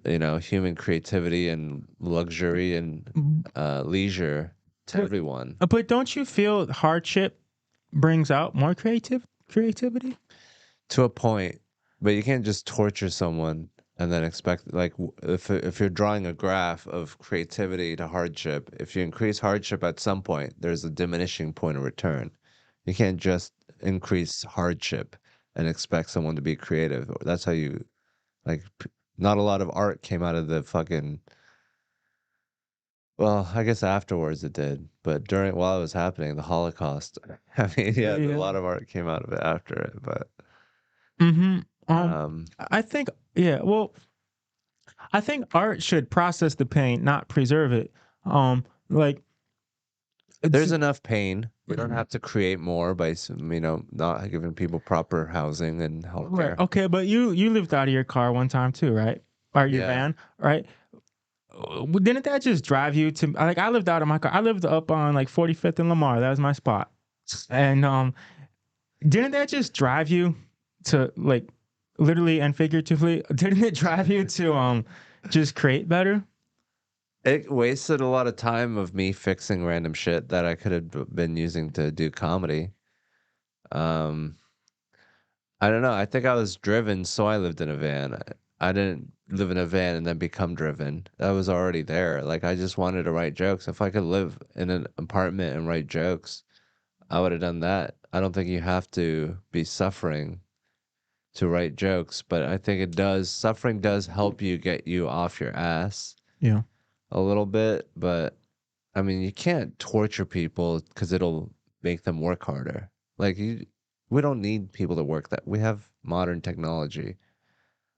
human creativity and luxury and leisure to But, everyone. but don't you feel hardship brings out more creativity? To a point, but you can't just torture someone and then expect like if you're drawing a graph of creativity to hardship, if you increase hardship at some point, there's a diminishing point of return. You can't just increase hardship and expect someone to be creative. That's how you like not a lot of art came out of the fucking well, I guess afterwards it did, but during while it was happening, the Holocaust, I mean, yeah, a Yeah. lot of art came out of it after it, but Mm-hmm. um I think yeah. Well, I think art should process the pain, not preserve it. Like it's there's enough pain. We don't have to create more by, not giving people proper housing and right. healthcare. Okay, but you lived out of your car one time too, right? Or your Yeah. van, right? Didn't that just drive you to like I lived out of my car. I lived up on like 45th and Lamar. That was my spot. And didn't that just drive you to like literally and figuratively? Didn't it drive you to just create better? It wasted a lot of time of me fixing random shit that I could have been using to do comedy. Um, I don't know. I think I was driven, so I lived in a van. I didn't live in a van and then become driven. That was already there. Like I just wanted to write jokes. If I could live in an apartment and write jokes, I would have done that. I don't think you have to be suffering to write jokes, but I think suffering does help you get you off your ass Yeah. a little bit, but I mean, you can't torture people because it'll make them work harder. Like we don't need people to work that. We have modern technology.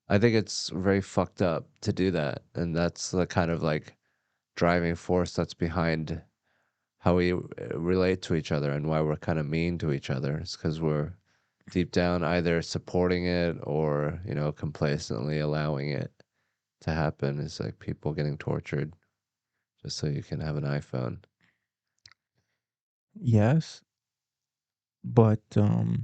I think it's very fucked up to do that, and that's the kind of like driving force that's behind how we relate to each other and why we're kind of mean to each other. It's because we're deep down either supporting it or, complacently allowing it to happen. It's like people getting tortured just so you can have an iPhone. Yes, but I,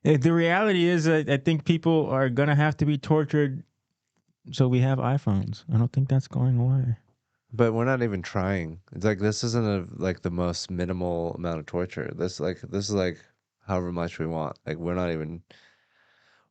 the reality is that I think people are gonna have to be tortured so we have iPhones. I don't think that's going away. But we're not even trying. It's like this isn't like the most minimal amount of torture. This is like however much we want. Like we're not even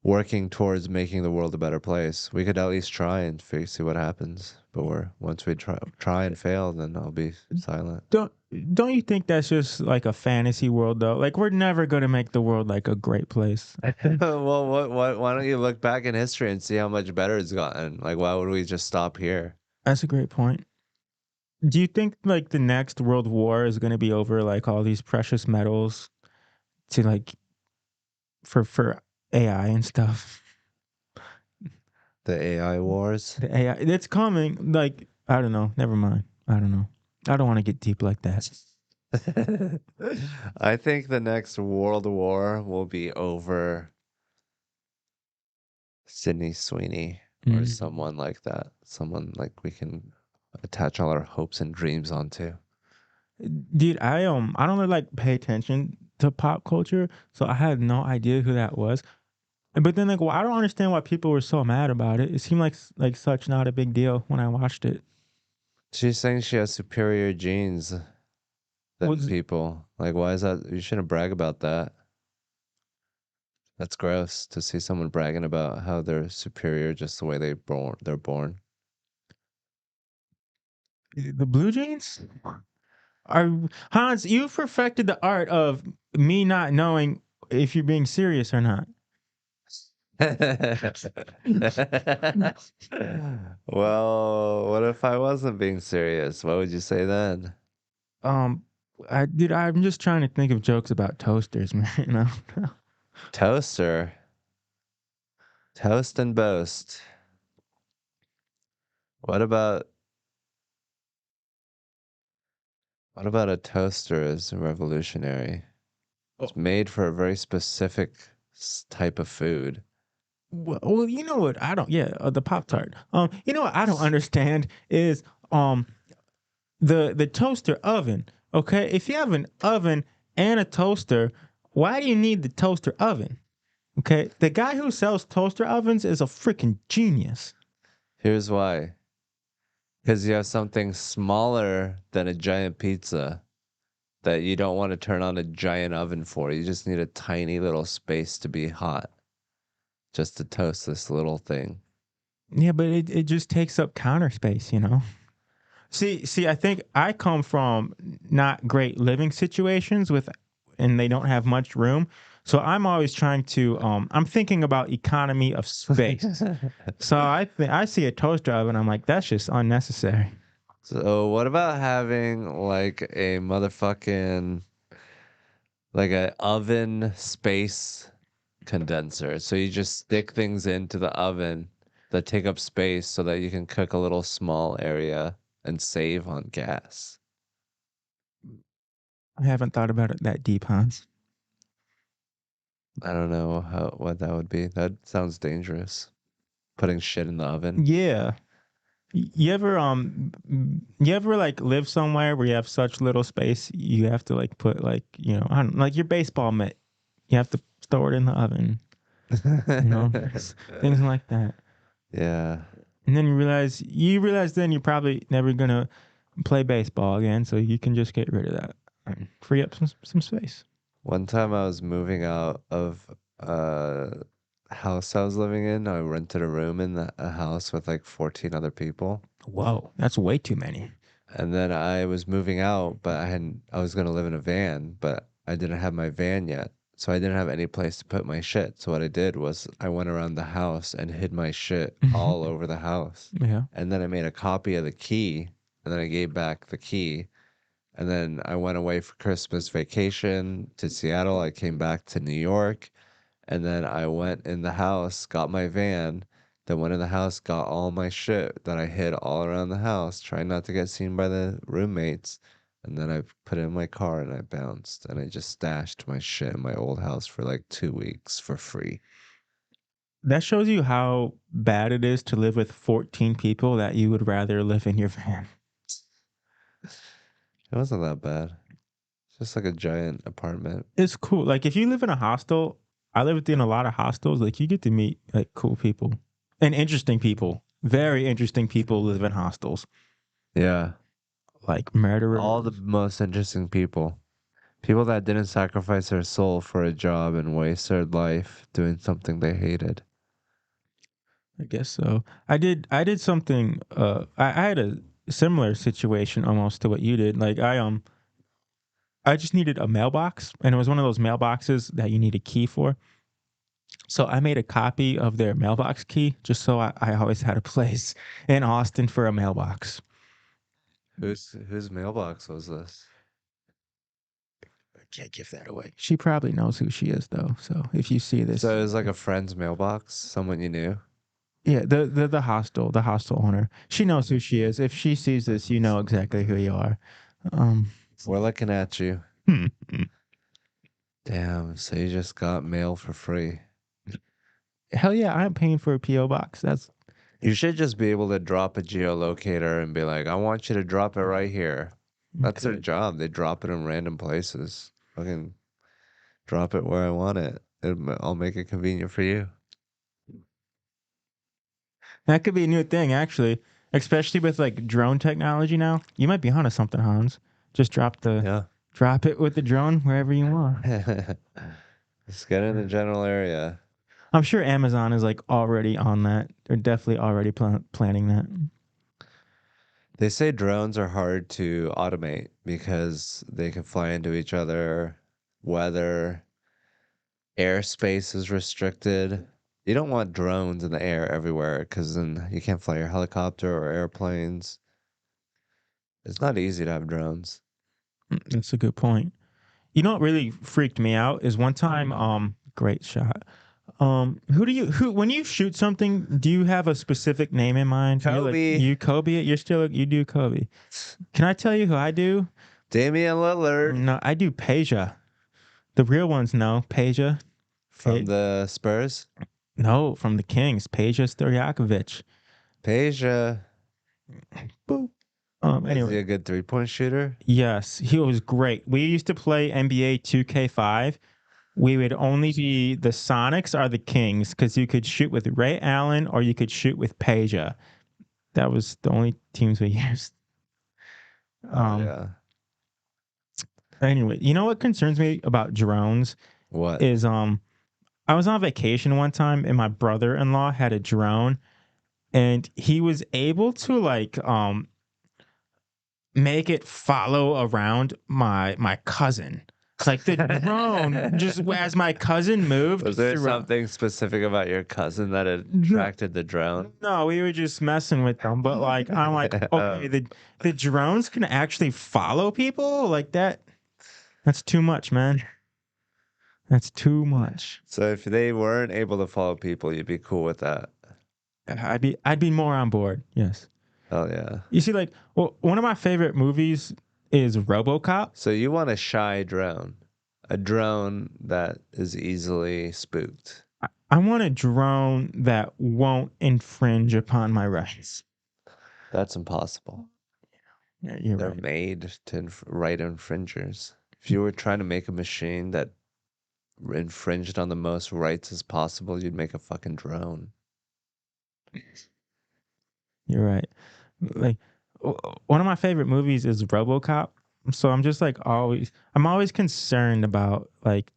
working towards making the world a better place. We could at least try and see what happens. But once we try and fail, then I'll be silent. Don't don't you think that's just like a fantasy world though? Like we're never gonna make the world like a great place. Well, what? Why don't you look back in history and see how much better it's gotten? Like, why would we just stop here? That's a great point. Do you think like the next world war is gonna be over like all these precious metals to like for AI and stuff? The AI wars. The AI it's coming. Like I don't know. Never mind. I don't know. I don't want to get deep like that. I think the next world war will be over Sydney Sweeney or Mm. someone like that. Someone like we can attach all our hopes and dreams onto. Dude, I don't really like pay attention to pop culture, so I had no idea who that was. But then like well, I don't understand why people were so mad about it. It seemed like such not a big deal when I watched it. She's saying she has superior genes than Was people. Like, why is that? You shouldn't brag about that. That's gross to see someone bragging about how they're superior just the way they're born. the Blue Jays? Are Hans, you perfected the art of me not knowing if you're being serious or not. Well, what if I wasn't being serious? What would you say then? Um, I'm just trying to think of jokes about toasters, man. You know? Toaster, toast and boast. What about what about a toaster is revolutionary? Oh, It's made for a very specific type of food. well, you know what? I don't. Yeah, the Pop Tart. You know what I don't understand is um the toaster oven. Okay, if you have an oven and a toaster, why do you need the toaster oven? Okay, the guy who sells toaster ovens is a freaking genius. Here's why. Because you have something smaller than a giant pizza that you don't want to turn on a giant oven for. You just need a tiny little space to be hot, just to toast this little thing. Yeah, but it just takes up counter space, you know. See, I think I come from not great living situations with, and they don't have much room. So I'm always trying to. I'm thinking about economy of space. So I see a toaster oven. I'm like, that's just unnecessary. So what about having like a motherfucking like a oven space condenser? So you just stick things into the oven that take up space so that you can cook a little small area and save on gas. I haven't thought about it that deep, Hans. I don't know what that would be. That sounds dangerous. Putting shit in the oven. Yeah. You ever like live somewhere where you have such little space you have to like put like I don't like your baseball mitt you have to store it in the oven, you know, things like that. Yeah. And then you realize then you're probably never gonna play baseball again, so you can just get rid of that and free up some space. One time I was moving out of a house I was living in. I rented a room in a house with like 14 other people. Whoa, that's way too many. And then I was moving out, but I was gonna live in a van, but I didn't have my van yet. So I didn't have any place to put my shit. So what I did was I went around the house and hid my shit all over the house. Yeah. And then I made a copy of the key, and then I gave back the key. And then I went away for Christmas vacation to Seattle. I came back to New York, And then I went in the house, got my van, then went in the house, got all my shit that I hid all around the house, trying not to get seen by the roommates. And then I put it in my car and I bounced and I just stashed my shit in my old house for like 2 weeks for free. That shows you how bad it is to live with 14 people that you would rather live in your van. It wasn't that bad. It's just like a giant apartment. It's cool. Like if you live in a hostel, I lived in a lot of hostels. Like you get to meet like cool people and interesting people. Very interesting people live in hostels, Yeah. like All the murderers. most interesting people. People that didn't sacrifice their soul for a job and waste their life doing something they hated. I guess so. I did something. I had a similar situation almost to what you did. Like I just needed a mailbox, and it was one of those mailboxes that you need a key for. So I made a copy of their mailbox key just so I always had a place in Austin for a mailbox. Whose mailbox was this? I can't give that away. She probably knows who she is though. So if you see this, So it was like a friend's mailbox, someone you knew. yeah, the hostel owner, she knows who she is. If she sees this, you know exactly who you are. Um, We're looking at you. hmm. Damn, so you just got mail for free. Hell yeah, I'm paying for a PO box. That's You should just be able to drop a geolocator and be like, I want you to drop it right here. That's their good. job. They drop it in random places. Fucking drop it where I want it. I'll make it convenient for you. That could be a new thing, actually, especially with like drone technology now. You might be onto something, Hans. Just Yeah. drop it with the drone wherever you want. Just get in the general area. I'm sure Amazon is like already on that. They're definitely already planning that. They say drones are hard to automate because they can fly into each other, weather, airspace is restricted. You don't want drones in the air everywhere because then you can't fly your helicopter or airplanes. It's not easy to have drones. That's a good point. You know what really freaked me out is one time, great shot. Who when you shoot something, do you have a specific name in mind? You're like Kobe, you Kobe it? You're still you do Kobe. Can I tell you who I do? Damian Lillard No, I do Peja. The real ones know Peja. from the Spurs. No, from the Kings, Peja Stojakovic. Peja, Boop. is he Anyway, a good 3-point shooter? yes, he was great. We used to play NBA 2K5. We would only be the Sonics are the Kings because you could shoot with Ray Allen or you could shoot with Peja. That was the only teams we used. Oh Um. yeah. Anyway, you know what concerns me about drones What? is I was on vacation one time and my brother-in-law had a drone and he was able to like make it follow around my cousin. Like the drone, just as my cousin moved Was there throughout. something specific about your cousin that No, attracted the drone? no, we were just messing with them. But like, I'm like, okay, the drones can actually follow people like that. That's too much, man. That's too much. So if they weren't able to follow people, you'd be cool with that. I'd be more on board. Yes. Hell yeah. You see, like, well, one of my favorite movies is RoboCop. So you want a shy drone, a drone that is easily spooked. I want a drone that won't infringe upon my rights. That's impossible. Yeah, you're They're right. made to right infringers. If you were trying to make a machine that infringed on the most rights as possible, you'd make a fucking drone. You're right. Like one of my favorite movies is RoboCop. So I'm just like I'm always concerned about like,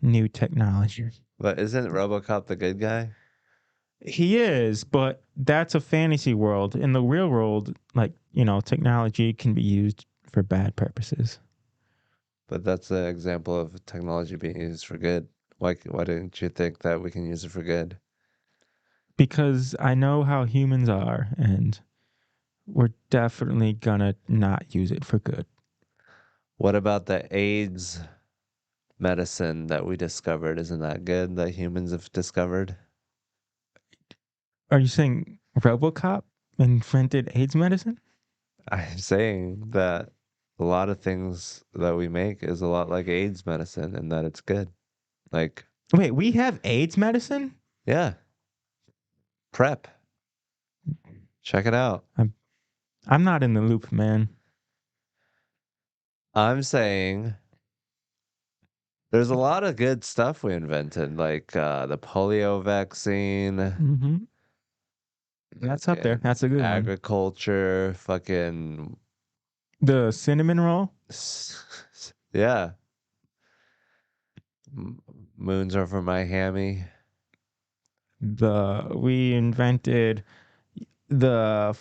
new technology. But isn't RoboCop the good guy? He is, but that's a fantasy world. In the real world, like, technology can be used for bad purposes. But that's an example of technology being used for good. Why didn't you think that we can use it for good? Because I know how humans are and we're definitely gonna not use it for good. What about the AIDS medicine that we discovered isn't that good that humans have discovered. Are you saying RoboCop invented AIDS medicine? I'm saying that a lot of things that we make is a lot like AIDS medicine and that it's good. Like, Wait, we have AIDS medicine? yeah, prep. Check it out. I'm I'm not in the loop, man. I'm saying there's a lot of good stuff we invented, like the polio vaccine, Hmm. That's up there. fucking That's a good one. agriculture, fucking The cinnamon roll. yeah. Moons are for my hammy. The we invented the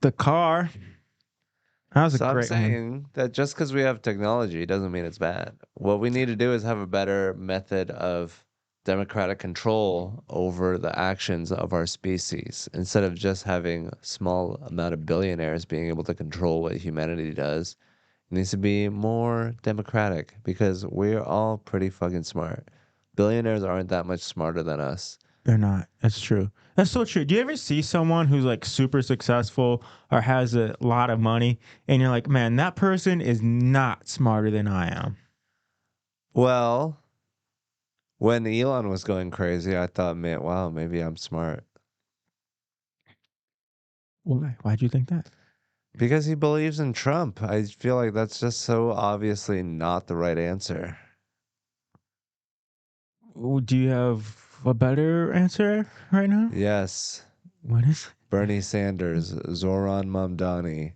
the car. That was a So I'm great one. saying that just because we have technology doesn't mean it's bad. What we need to do is have a better method of democratic control over the actions of our species instead of just having a small amount of billionaires being able to control what humanity does. It needs to be more democratic because we're all pretty fucking smart. Billionaires aren't that much smarter than us. They're not. That's true. That's so true. Do you ever see someone who's like super successful or has a lot of money and you're like, man, that person is not smarter than I am? Well, when Elon was going crazy, I thought, man, wow, maybe I'm smart. Why? Why'd you think that? Because he believes in Trump. I feel like that's just so obviously not the right answer. Do you have a better answer right now? Yes, What is Bernie Sanders, Zoran Mamdani.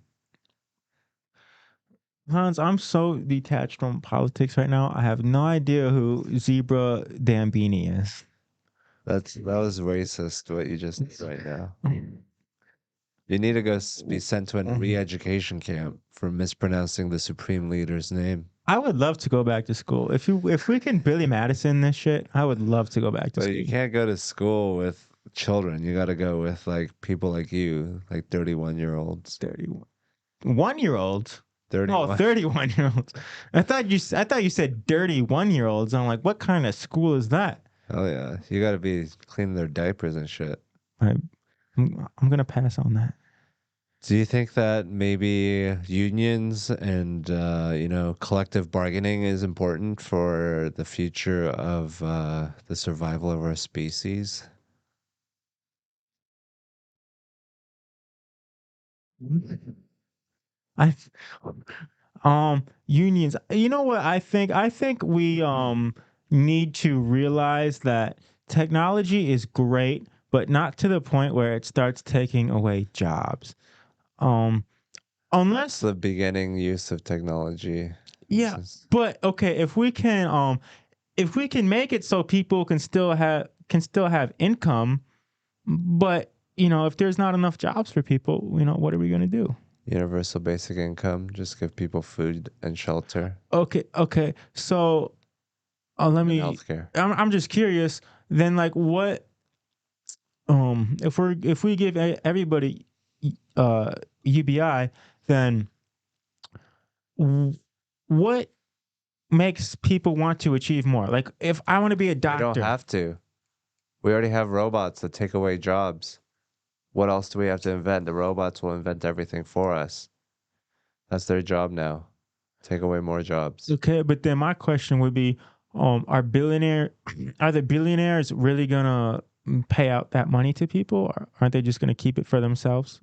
Hans, I'm so detached from politics right now. I have no idea who Zebra Dambini is. That was racist what you just did right now. You need to go be sent to a re-education camp for mispronouncing the supreme leader's name. I would love to go back to school. If we can Billy Madison this shit, I would love to go back to But school. you can't go to school with children. You got to go with like people like you, like 31-year-olds. 31 year olds. Oh, 31. 31 year olds. I thought you said dirty 1 year olds. I'm like, what kind of school is that? Oh yeah, you got to be cleaning their diapers and shit. I, I'm gonna pass on that. Do you think that maybe unions and collective bargaining is important for the future of the survival of our species? I unions. You know what I think? I think we need to realize that technology is great, but not to the point where it starts taking away jobs. Um That's unless the beginning use of technology. It's yeah, just- but okay, if we can make it so people can still have income, but if there's not enough jobs for people, what are we going to do? Universal basic income, just give people food and shelter Okay. So let and me. healthcare. I'm just curious. Then, like, what? If we give everybody uh UBI, then w- what makes people want to achieve more? Like, if I want to be a We don't doctor, have to. We already have robots that take away jobs. What else do we have to invent? The robots will invent everything for us. That's their job now. Take away more jobs. okay. But then my question would be, are the billionaires really gonna pay out that money to people, or aren't they just gonna keep it for themselves?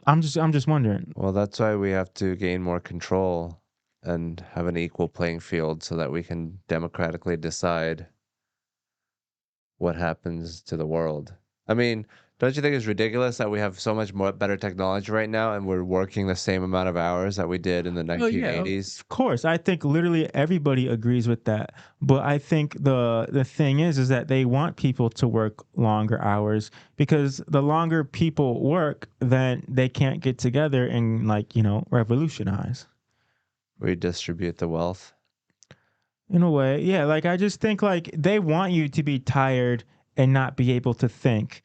I'm just wondering. Well, that's why we have to gain more control and have an equal playing field so that we can democratically decide what happens to the world. I mean, don't you think it's ridiculous that we have so much more better technology right now and we're working the same amount of hours that we did in the Oh yeah, 1980s? of course. I think literally everybody agrees with that. But I think the thing is that they want people to work longer hours because the longer people work, then they can't get together and revolutionize. Redistribute the wealth. In a way, yeah. Like I just think like they want you to be tired and not be able to think.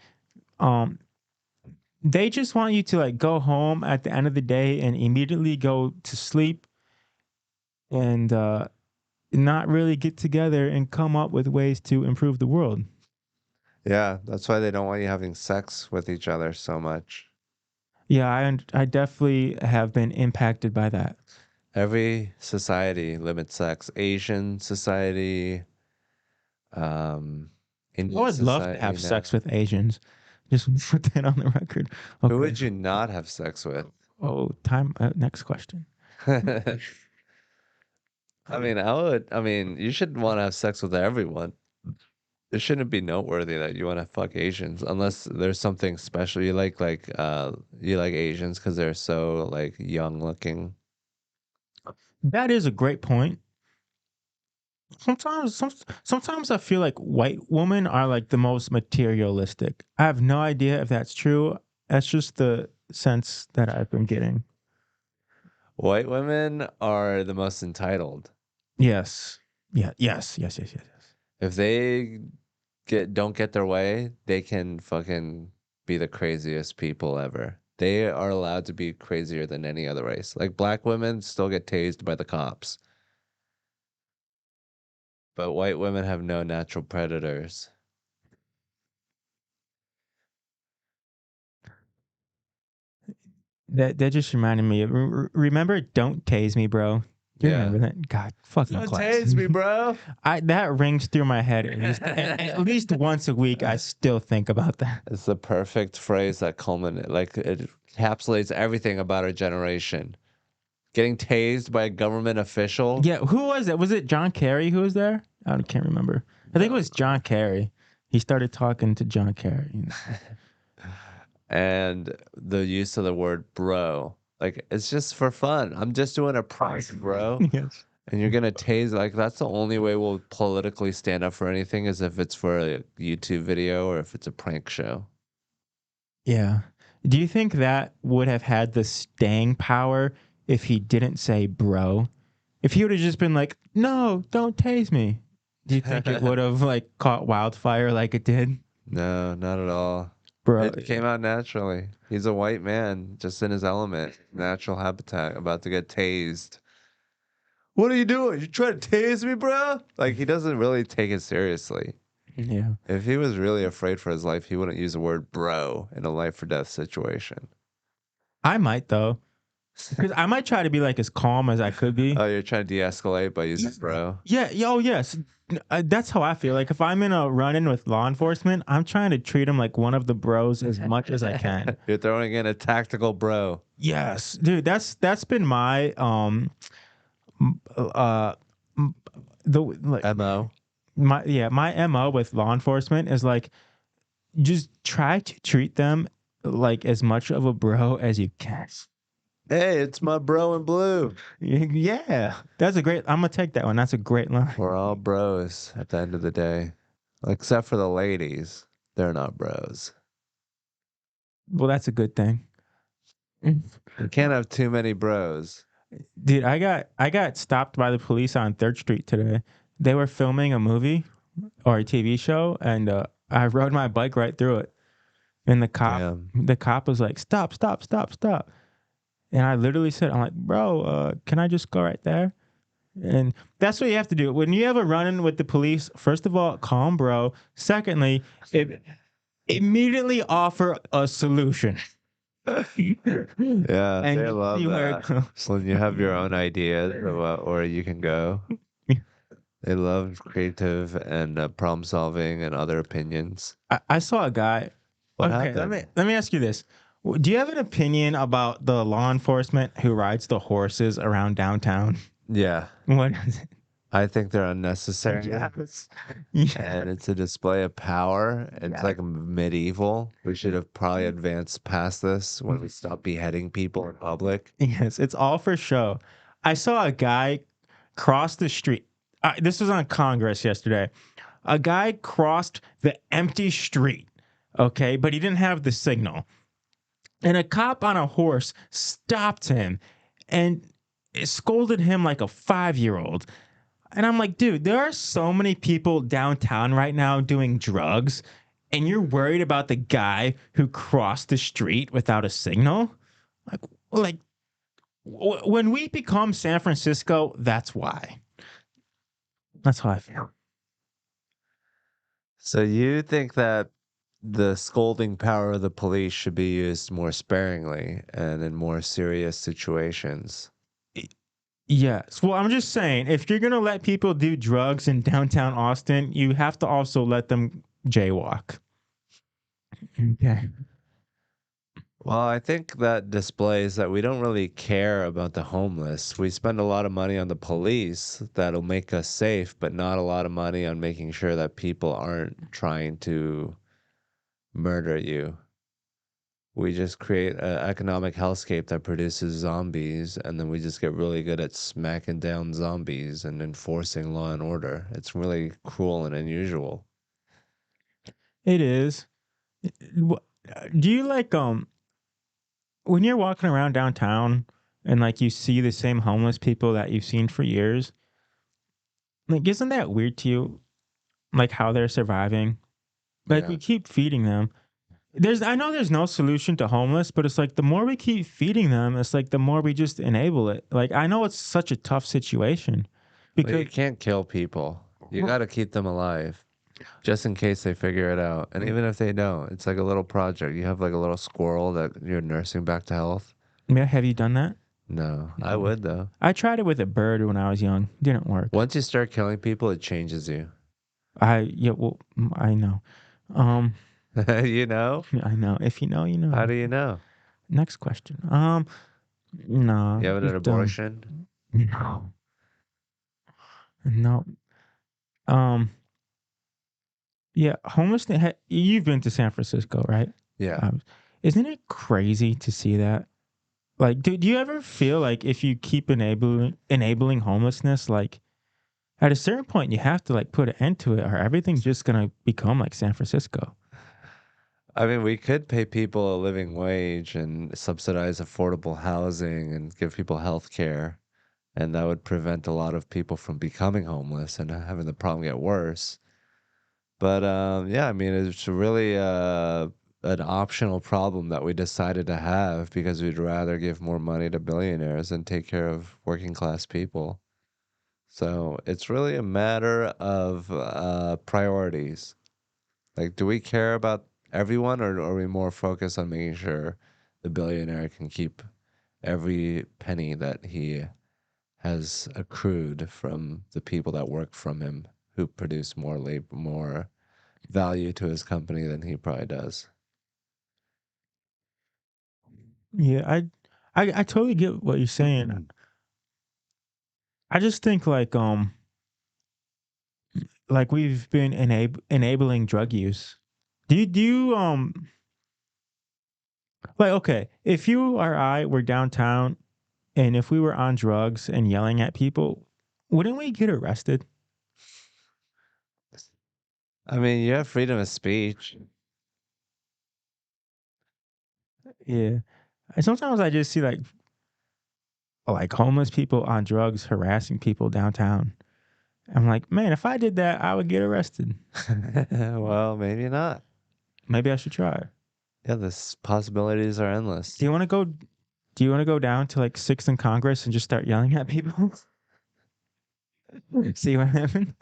Um, they just want you to like go home at the end of the day and immediately go to sleep and not really get together and come up with ways to improve the world. Yeah, that's why they don't want you having sex with each other so much. Yeah, I definitely have been impacted by that. Every society limits sex. Asian society, um, I Indian would love to society have sex now. with Asians. Just put that on the record. Who Okay. would you not have sex with? Oh, time. Next question. I mean, I mean, you should want to have sex with everyone. It shouldn't be noteworthy that you want to fuck Asians unless there's something special you like Asians because they're so like young looking. That is a great point. Sometimes I feel like white women are like the most materialistic. I have no idea if that's true. That's just the sense that I've been getting. White women are the most entitled. Yes. Yeah. Yes. If they don't get their way, they can fucking be the craziest people ever. They are allowed to be crazier than any other race. Like black women still get tased by the cops, but white women have no natural predators. That just reminded me. Remember, don't tase me, bro. Do you Yeah. remember that? God, fucking Don't class. tase me, bro. I that rings through my head at least once a week. I still think about that. It's the perfect phrase that culminates, like it encapsulates everything about our generation. Getting tased by a government official. Yeah, who was it? Was it John Kerry who was there? I can't remember. I think it No. was John Kerry. He started talking to John Kerry. And the use of the word bro. Like it's just for fun. I'm just doing a prank, bro. Yes. And you're gonna tase like that's the only way we'll politically stand up for anything is if it's for a YouTube video or if it's a prank show. Yeah. Do you think that would have had the staying power if he didn't say bro? If he would have just been like, "No, don't tase me." Do you think it would have like caught wildfire like it did? No, not at all. Bro, It came out naturally. He's a white man, just in his element, natural habitat, about to get tased. What are you doing? You trying to tase me, bro? Like he doesn't really take it seriously. yeah. If he was really afraid for his life, he wouldn't use the word bro in a life or death situation. I might though. Because I might try to be like as calm as I could be. Oh, you're trying to de-escalate by using bro? Yeah, yo, yes. That's how I feel. Like if I'm in a run-in with law enforcement, I'm trying to treat him like one of the bros as much as I can. You're throwing in a tactical bro. Yes, dude. That's been my m- uh m- the like MO. my mo with law enforcement is like just try to treat them like as much of a bro as you can. Hey, it's my bro in blue. Yeah, that's a great. I'm gonna take that one. That's a great line. We're all bros at the end of the day. Except for the ladies. They're not bros. Well, that's a good thing. You can't have too many bros. Dude, I got stopped by the police on Third Street today. They were filming a movie or a TV show, and I rode my bike right through it. And Damn. the cop was like, "Stop, stop, stop, stop!" And I literally said, "I'm like, bro, can I just go right there?" And that's what you have to do when you have a run-in with the police. First of all, calm, bro. Secondly, immediately offer a solution. Yeah, And they love you where it that. goes. When you have your own ideas of where you can go. They love creative and problem solving and other opinions. I saw a guy. What Okay, happened? let me ask you this. Do you have an opinion about the law enforcement who rides the horses around downtown? Yeah, What is it? I think they're unnecessary. Yes. And it's a display of power. It's like medieval. We should have probably advanced past this when we stopped beheading people in public. Yes, it's all for show. I saw a guy cross the street. This was on Congress yesterday. A guy crossed the empty street, okay, but he didn't have the signal. And a cop on a horse stopped him and scolded him like a 5-year-old. And I'm like, dude, there are so many people downtown right now doing drugs, and you're worried about the guy who crossed the street without a signal? Like, like when we become San Francisco, that's why. That's how I feel. So you think that the scolding power of the police should be used more sparingly and in more serious situations? Y- Yes. Well, I'm just saying, if you're gonna let people do drugs in downtown Austin, you have to also let them jaywalk. Okay. Well, I think that displays that we don't really care about the homeless. We spend a lot of money on the police that'll make us safe, but not a lot of money on making sure that people aren't trying to murder you. We just create an economic hellscape that produces zombies, and then we just get really good at smacking down zombies and enforcing law and order. It's really cruel and unusual. It is. Do you like when you're walking around downtown and like you see the same homeless people that you've seen for years? Like, isn't that weird to you? Like how they're surviving. Like Yeah. we keep feeding them. I know there's no solution to homeless, but it's like the more we keep feeding them, it's like the more we just enable it. Like I know it's such a tough situation But because you can't kill people. You got to keep them alive just in case they figure it out. And even if they don't, it's like a little project. You have like a little squirrel that you're nursing back to health. yeah, have you done that? No, I No. would though. I tried it with a bird when I was young. Didn't work. Once you start killing people, it changes you. I know. Um You know? I know. If you know, you How know. do you know? Next question. No, You have an just abortion? no. No. Um yeah, homelessness you've been to San Francisco, right? Yeah. Um, isn't it crazy to see that? Like, do you ever feel like if you keep enabling homelessness, like at a certain point you have to like put an end to it, or everything's just gonna become like San Francisco? I mean, we could pay people a living wage and subsidize affordable housing and give people health care, and that would prevent a lot of people from becoming homeless and having the problem get worse. But yeah, I mean, it's really an optional problem that we decided to have because we'd rather give more money to billionaires and take care of working class people. So it's really a matter of priorities. Like, do we care about everyone, or are we more focused on making sure the billionaire can keep every penny that he has accrued from the people that work from him, who produce more labor, more value to his company than he probably does? Yeah, I totally get what you're saying. I just think like we've been enabling drug use. Do you like okay, if you or I were downtown and if we were on drugs and yelling at people, wouldn't we get arrested? I mean, you have freedom of speech. Yeah. And sometimes I just see like homeless people on drugs harassing people downtown. I'm like, man, if I did that, I would get arrested. Well, maybe not. Maybe I should try. Yeah, the possibilities are Do endless. you want to go? Do you want to go down to like Sixth and Congress and just start yelling at people? See what happens?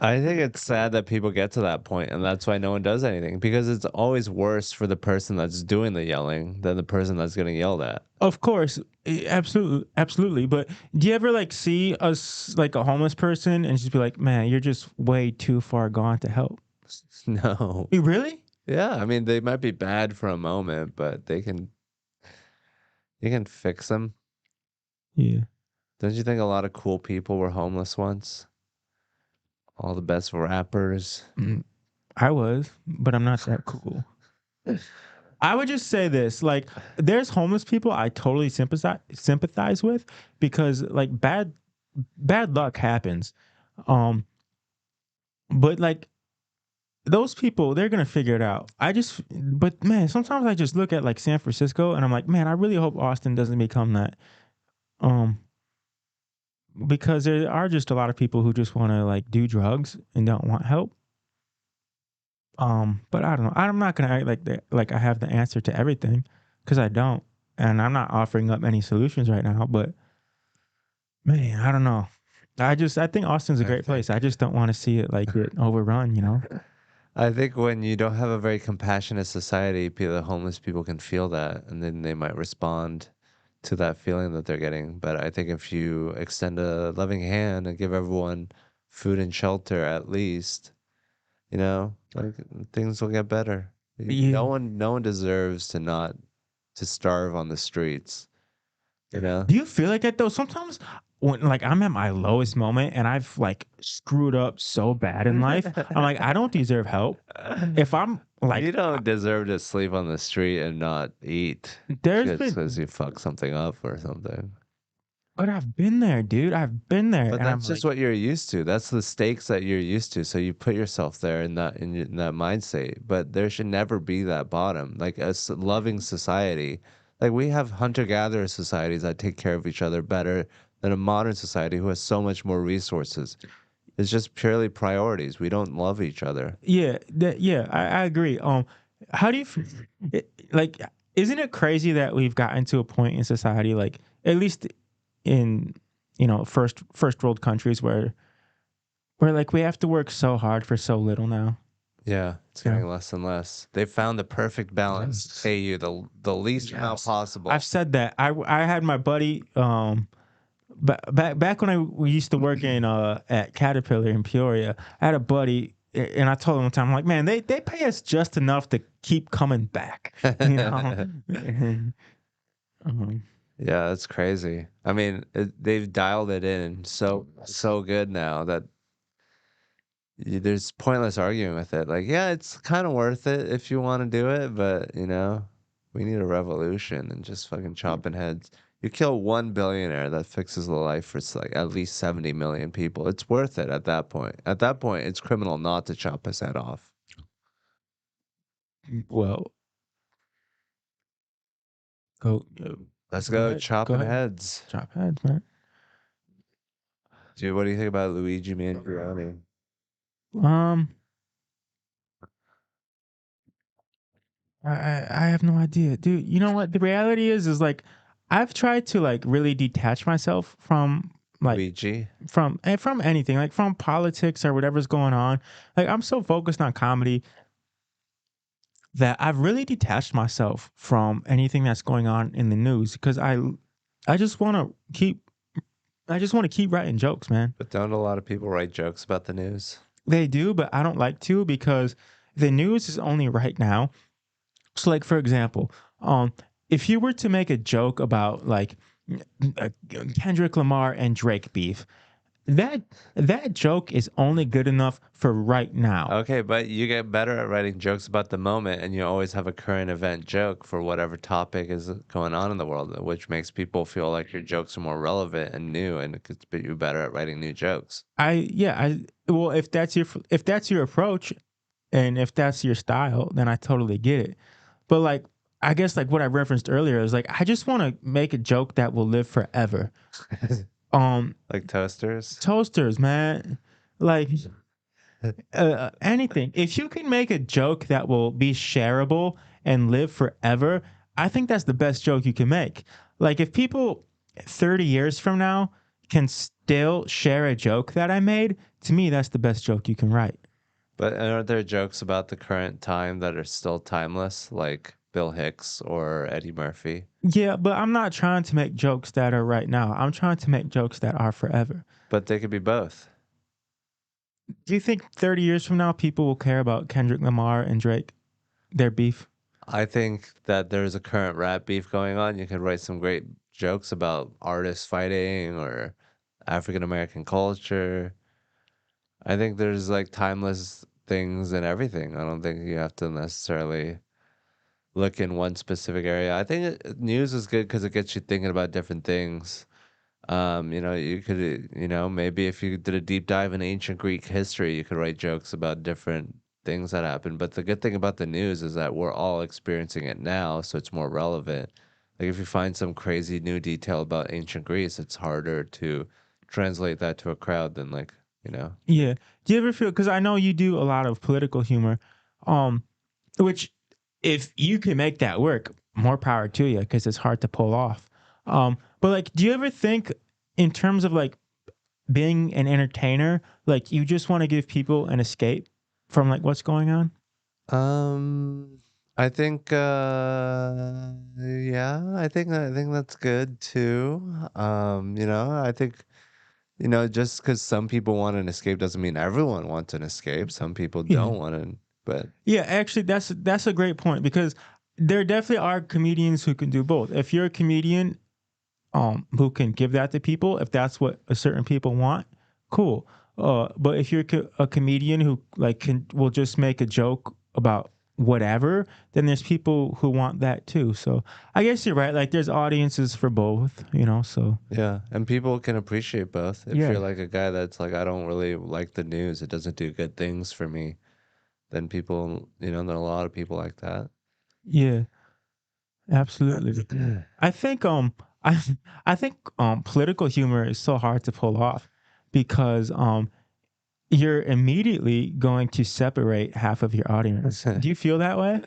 I think it's sad that people get to that point, and that's why no one does anything because it's always worse for the person that's doing the yelling than the person that's getting yelled at. Of course, absolutely, absolutely. But do you ever like see us like a homeless person and just be like, "Man, you're just way too far gone to help." No. Really? Yeah, I mean they might be bad for a moment, but you can fix them. Yeah, Don't you think a lot of cool people were homeless once? All the best rappers. mm, I was, but I'm not that cool. I would just say this: like, there's homeless people I totally sympathize with because like bad luck happens. Um, but like those people, they're gonna figure it out. But man, sometimes I just look at like San Francisco and I'm like, man, I really hope Austin doesn't become that. Um, because there are just a lot of people who just want to like do drugs and don't want help. But I don't know. I'm not gonna act like that, like I have the answer to everything, because I don't, and I'm not offering up any solutions right now. But man, I don't know. I think Austin's a I great place. I think. just don't want to see it like get overrun, you know? I think when you don't have a very compassionate society, the homeless people can feel that, and then they might respond to that feeling that they're getting. But I think if you extend a loving hand and give everyone food and shelter, at least, like things will get better. Yeah. No one deserves to not to starve on the streets. You know? Do you feel like that though? Sometimes when like I'm at my lowest moment and I've like screwed up so bad in life, I'm like, I don't deserve help. If I'm You like, don't deserve to sleep on the street and not eat there's just been, because you fuck something up or something. but I've been there, dude. I've been there, But and I'm that's just like, what you're used to. That's the stakes that you're used to. So you put yourself there in that mind state. But there should never be that bottom. Like loving society, like we have hunter-gatherer societies that take care of each other better than a modern society who has so much more resources. It's just purely priorities. We don't love each other. yeah, yeah, I agree. How do you like? Isn't it crazy that we've gotten to a point in society, like at least in first world countries, where like we have to work so hard for so little now. Yeah, it's You know, getting less and less. They found the perfect balance to pay you the least amount I've possible. said that. I had my buddy back when we used to work in at Caterpillar in Peoria. I had a buddy, and I told him one time, I'm like, man, they pay us just enough to keep coming back, you know. Um, Yeah, that's crazy. I mean, they've dialed it in so good now that there's pointless arguing with it. Like, yeah, it's kind of worth it if you want to do it, but we need a revolution and just fucking chopping heads. You kill one billionaire that fixes the life for like at least 70 million people. It's worth it at that point. At that point, it's criminal not to chop his head off. well, go, Let's go go ahead, go chopping ahead, heads. chop heads, man. Dude, what do you think about Luigi Mangione? Um, I have no idea, dude. You know what? The reality is like I've tried to like really detach myself from like Luigi? from anything, like from politics or whatever's going on. Like I'm so focused on comedy that I've really detached myself from anything that's going on in the news because I just want to keep writing jokes, man. But don't a lot of people write jokes about the news? They do, but I don't like to because the news is only right now. So, like for example, if you were to make a joke about like uh, Kendrick Lamar and Drake beef, that that joke is only good enough for right now. Okay, but you get better at writing jokes about the moment, and you always have a current event joke for whatever topic is going on in the world, which makes people feel like your jokes are more relevant and new, and it could be you better at writing new jokes. I well, if that's your approach and if that's your style, then I totally get it. But like I guess like what I referenced earlier is like I just want to make a joke that will live forever. Um Like toasters. Toasters, man. Like anything. If you can make a joke that will be shareable and live forever, I think that's the best joke you can make. Like if people 30 years from now can still share a joke that I made, to me that's the best joke you can write. But aren't there jokes about the current time that are still timeless, like Bill Hicks or Eddie Murphy? Yeah, but I'm not trying to make jokes that are right now. I'm trying to make jokes that are forever. But they could be both. Do you think 30 years from now people will care about Kendrick Lamar and Drake, their beef? I think that there's a current rap beef going on. You could write some great jokes about artists fighting or African American culture. I think there's like timeless things in everything. I don't think you have to necessarily look in one specific area. I think news is good because it gets you thinking about different things. You could, maybe if you did a deep dive in ancient Greek history, you could write jokes about different things that happened. But the good thing about the news is that we're all experiencing it now, so it's more relevant. Like if you find some crazy new detail about ancient Greece, it's harder to translate that to a crowd than like, you know. Yeah. Do you ever feel, because I know you do a lot of political humor, um, which if you can make that work, more power to you because it's hard to pull off. But like, do you ever think in terms of like being an entertainer, like you just want to give people an escape from like what's going on? Um, I think, yeah, I think that's good too. I think, just because some people want an escape doesn't mean everyone wants an escape. Some people Yeah. don't want to, but Yeah, actually that's a great point because there definitely are comedians who can do both. If you're a comedian who can give that to people, if that's what a certain people want, cool. But if you're a comedian who like can will just make a joke about whatever, then there's people who want that too. So I guess you're right. Like there's audiences for both, you know. So yeah, and people can appreciate both. If you're yeah, like a guy that's like, I don't really like the news, it doesn't do good things for me, then people, there are a lot of people like that. yeah, absolutely. I think I I think political humor is so hard to pull off because you're immediately going to separate half of your audience. Do you feel that way?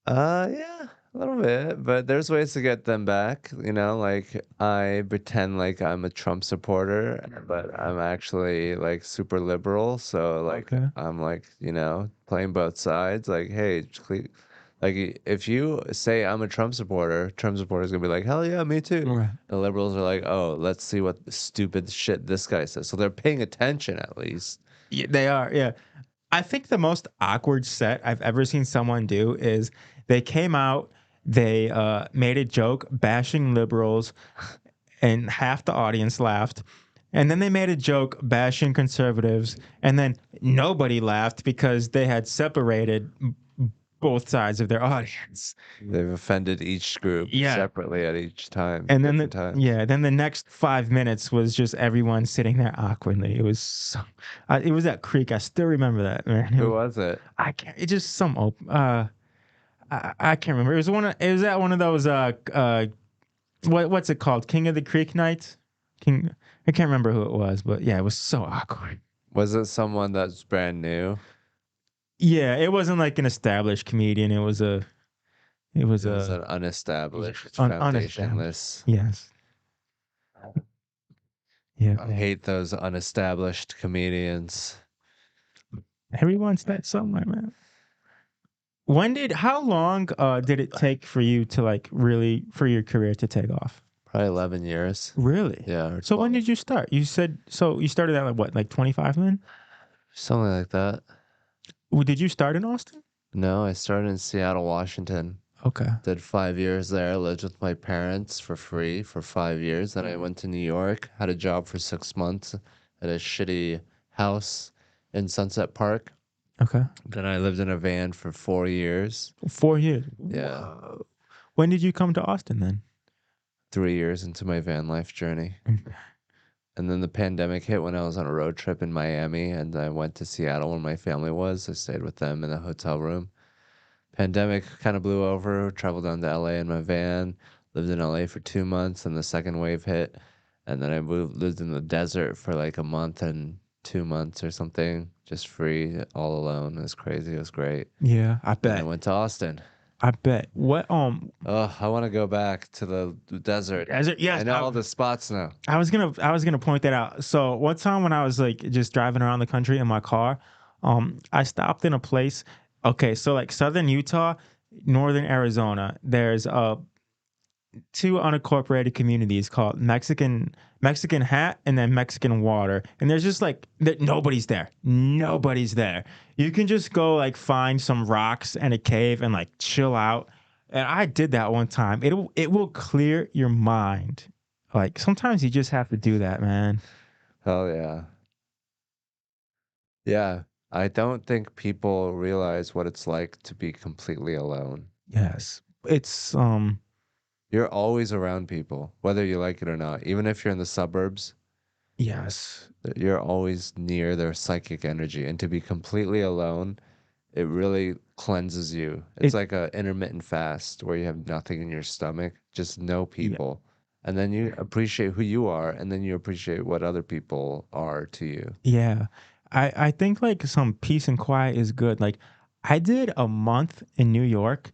Yeah, a little bit, but there's ways to get them back, like I pretend like I'm a Trump supporter, but I'm actually like super liberal, so like Okay. I'm like, playing both sides, like, hey, like if you say I'm a Trump supporter's gonna be like, hell yeah, me too. Right. The liberals are like, oh, let's see what stupid shit this guy says. So they're paying attention at least. Yeah, they are. Yeah. I think the most awkward set I've ever seen someone do is they came out, they made a joke bashing liberals, and half the audience laughed. And then they made a joke bashing conservatives, and then nobody laughed because they had separated both sides of their audience. They've offended each group Yeah. separately at each time, And then different times. then the next 5 minutes was just everyone sitting there awkwardly. It was so, it was that creek. I still remember that, man. Who was it? I can't. It just some I can't remember. It was it was at one of those what's it called? King of the Creek nights. King. I can't remember who it was, but yeah, it was so awkward. Was it someone that's brand new? Yeah, it wasn't like an established comedian. It was It was a an unestablished, unestablished. foundationless. Yes. Yeah. I hate those unestablished comedians. Everyone's that somewhere, man. How long did it take for you to like really for your career to take off? Probably 11 years. Really? Yeah, or So when 12. did you start? You said so you started at like what, like 25 then? Something like that. Did you start in Austin? No, I started in Seattle, Washington. Okay. Did 5 years there, lived with my parents for free for 5 years. Then I went to New York, had a job for 6 months at a shitty house in Sunset Park. Okay. Then I lived in a van for 4 years. 4 years. Yeah, Whoa. When did you come to Austin then? 3 years into my van life journey. And then the pandemic hit when I was on a road trip in Miami and I went to Seattle where my family was. I stayed with them in a hotel room. Pandemic kind of blew over, traveled down to LA in my van, lived in LA for 2 months, and the second wave hit. And then I lived in the desert for like a month and 2 months or something, just free, all alone. It was crazy. It was great. Yeah, I Then I bet. went to Austin. I bet. What Oh, I want to go back to the desert. I yes, know all the spots now. I was gonna point that out. So one time when I was like just driving around the country in my car, I stopped in a place. Okay, so like southern Utah, northern Arizona, there's two unincorporated communities called Mexican Hat and then Mexican Water. And there's just like nobody's there. Nobody's there. You can just go like find some rocks and a cave and like chill out. And I did that one time. It will clear your mind. Like sometimes you just have to do that, man. Hell yeah. Yeah. I don't think people realize what it's like to be completely alone. Yes. It's You're always around people, whether you like it or not. Even if you're in the suburbs, yes. you're always near their psychic energy. And to be completely alone, it really cleanses you. It's It like a intermittent fast where you have nothing in your stomach, just no yeah. people. And then you appreciate who you are, and then you appreciate what other people are to you. Yeah. I think like some peace and quiet is good. Like I did a month in New York.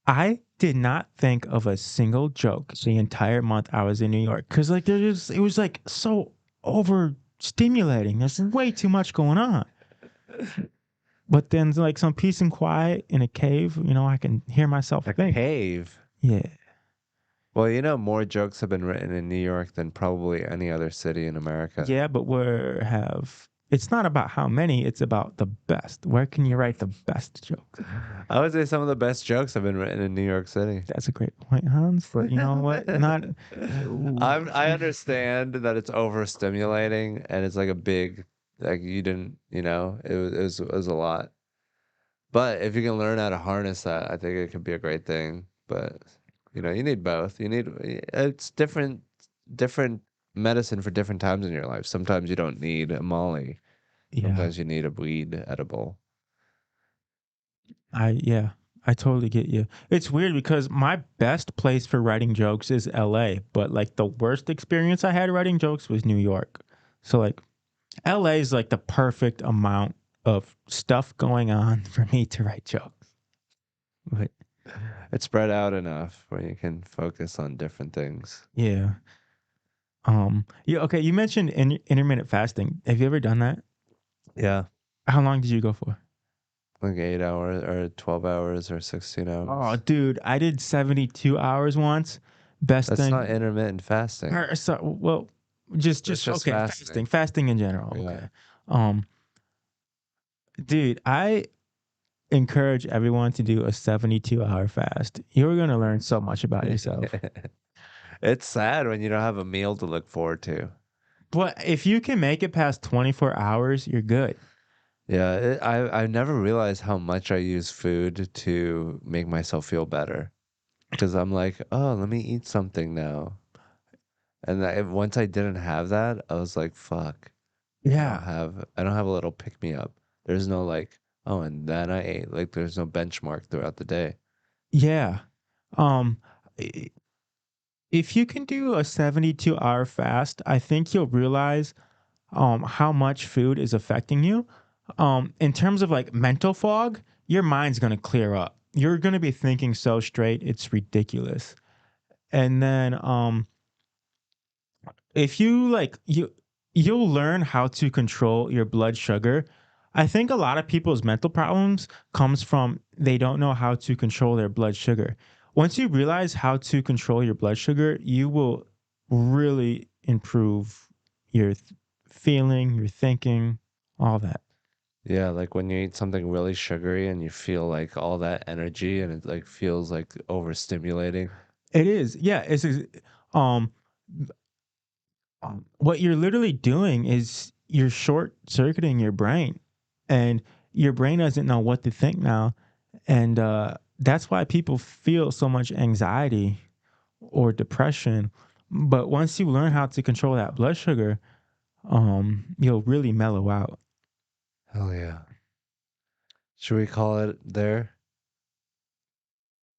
I did not think of a single joke the entire month I was in New York because like it was like so overstimulating. There's way too much going on. But then like some peace and quiet in a cave, I can hear myself A think. cave. Yeah. Well, more jokes have been written in New York than probably any other city in America. Yeah, but it's not about how many, it's about the best. Where can you write the best jokes? I would say some of the best jokes have been written in New York City. That's a great point, Hans. But you know what? Not I understand that it's overstimulating and it's like a big, like you didn't, it was a lot. But if you can learn how to harness that, I think it could be a great thing. But you need both. It's different medicine for different times in your life. Sometimes you don't need a Molly. yeah. Sometimes you need a weed edible. Yeah, I totally get you. It's weird because my best place for writing jokes is LA, but like the worst experience I had writing jokes was New York. So like LA is like the perfect amount of stuff going on for me to write jokes. But It's spread out enough where you can focus on different things. yeah. Yeah, okay, you mentioned intermittent fasting. Have you ever done that? Yeah. How long did you go for? Like 8 hours or 12 hours or 16 Oh, hours. dude, I did 72 hours once. Best That's not thing. intermittent fasting. Well, That's just just okay, fasting. fasting in general, Yeah. okay. Um, dude, I encourage everyone to do a 72-hour fast. You're gonna learn so much about yourself. It's sad when you don't have a meal to look forward to. But if you can make it past 24 hours, you're good. Yeah, I never realized how much I use food to make myself feel better. Because I'm like, oh, let me eat something now. And once I didn't have that, I was like, fuck. Yeah. I don't have a little pick me up. There's no like, oh, and then I ate. Like there's no benchmark throughout the day. Yeah. Um, i- if you can do a 72-hour fast, I think you'll realize how much food is affecting you. In terms of like mental fog, your mind's gonna clear up. You're gonna be thinking so straight, it's ridiculous. And then if you like you'll learn how to control your blood sugar. I think a lot of people's mental problems comes from they don't know how to control their blood sugar. Once you realize how to control your blood sugar, you will really improve your feeling, your thinking, all that. Yeah, like when you eat something really sugary and you feel like all that energy and it like feels like overstimulating. It is. Yeah, um what you're literally doing is you're short circuiting your brain, and your brain doesn't know what to think now. And that's why people feel so much anxiety or depression. But once you learn how to control that blood sugar, you'll really mellow out. Hell yeah. Should we call it there?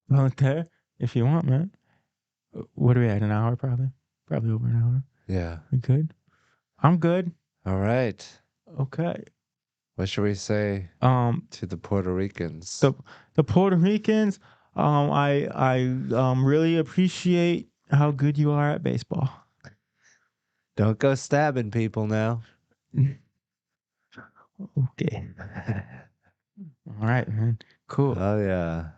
Well, okay, if you want, man. What are we at? An hour, probably. Probably over an hour. Yeah. We good? I'm good. All right. Okay. What should we say Um, to the Puerto Ricans? the the Puerto Ricans, I really appreciate how good you are at baseball. Don't go stabbing people now. Okay. All right, man. Cool. Oh yeah.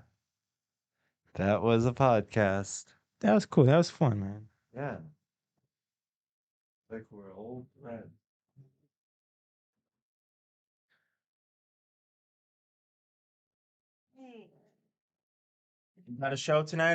That was a podcast. That was cool. That was fun, man. Yeah. Like we're old friends. You got a show tonight?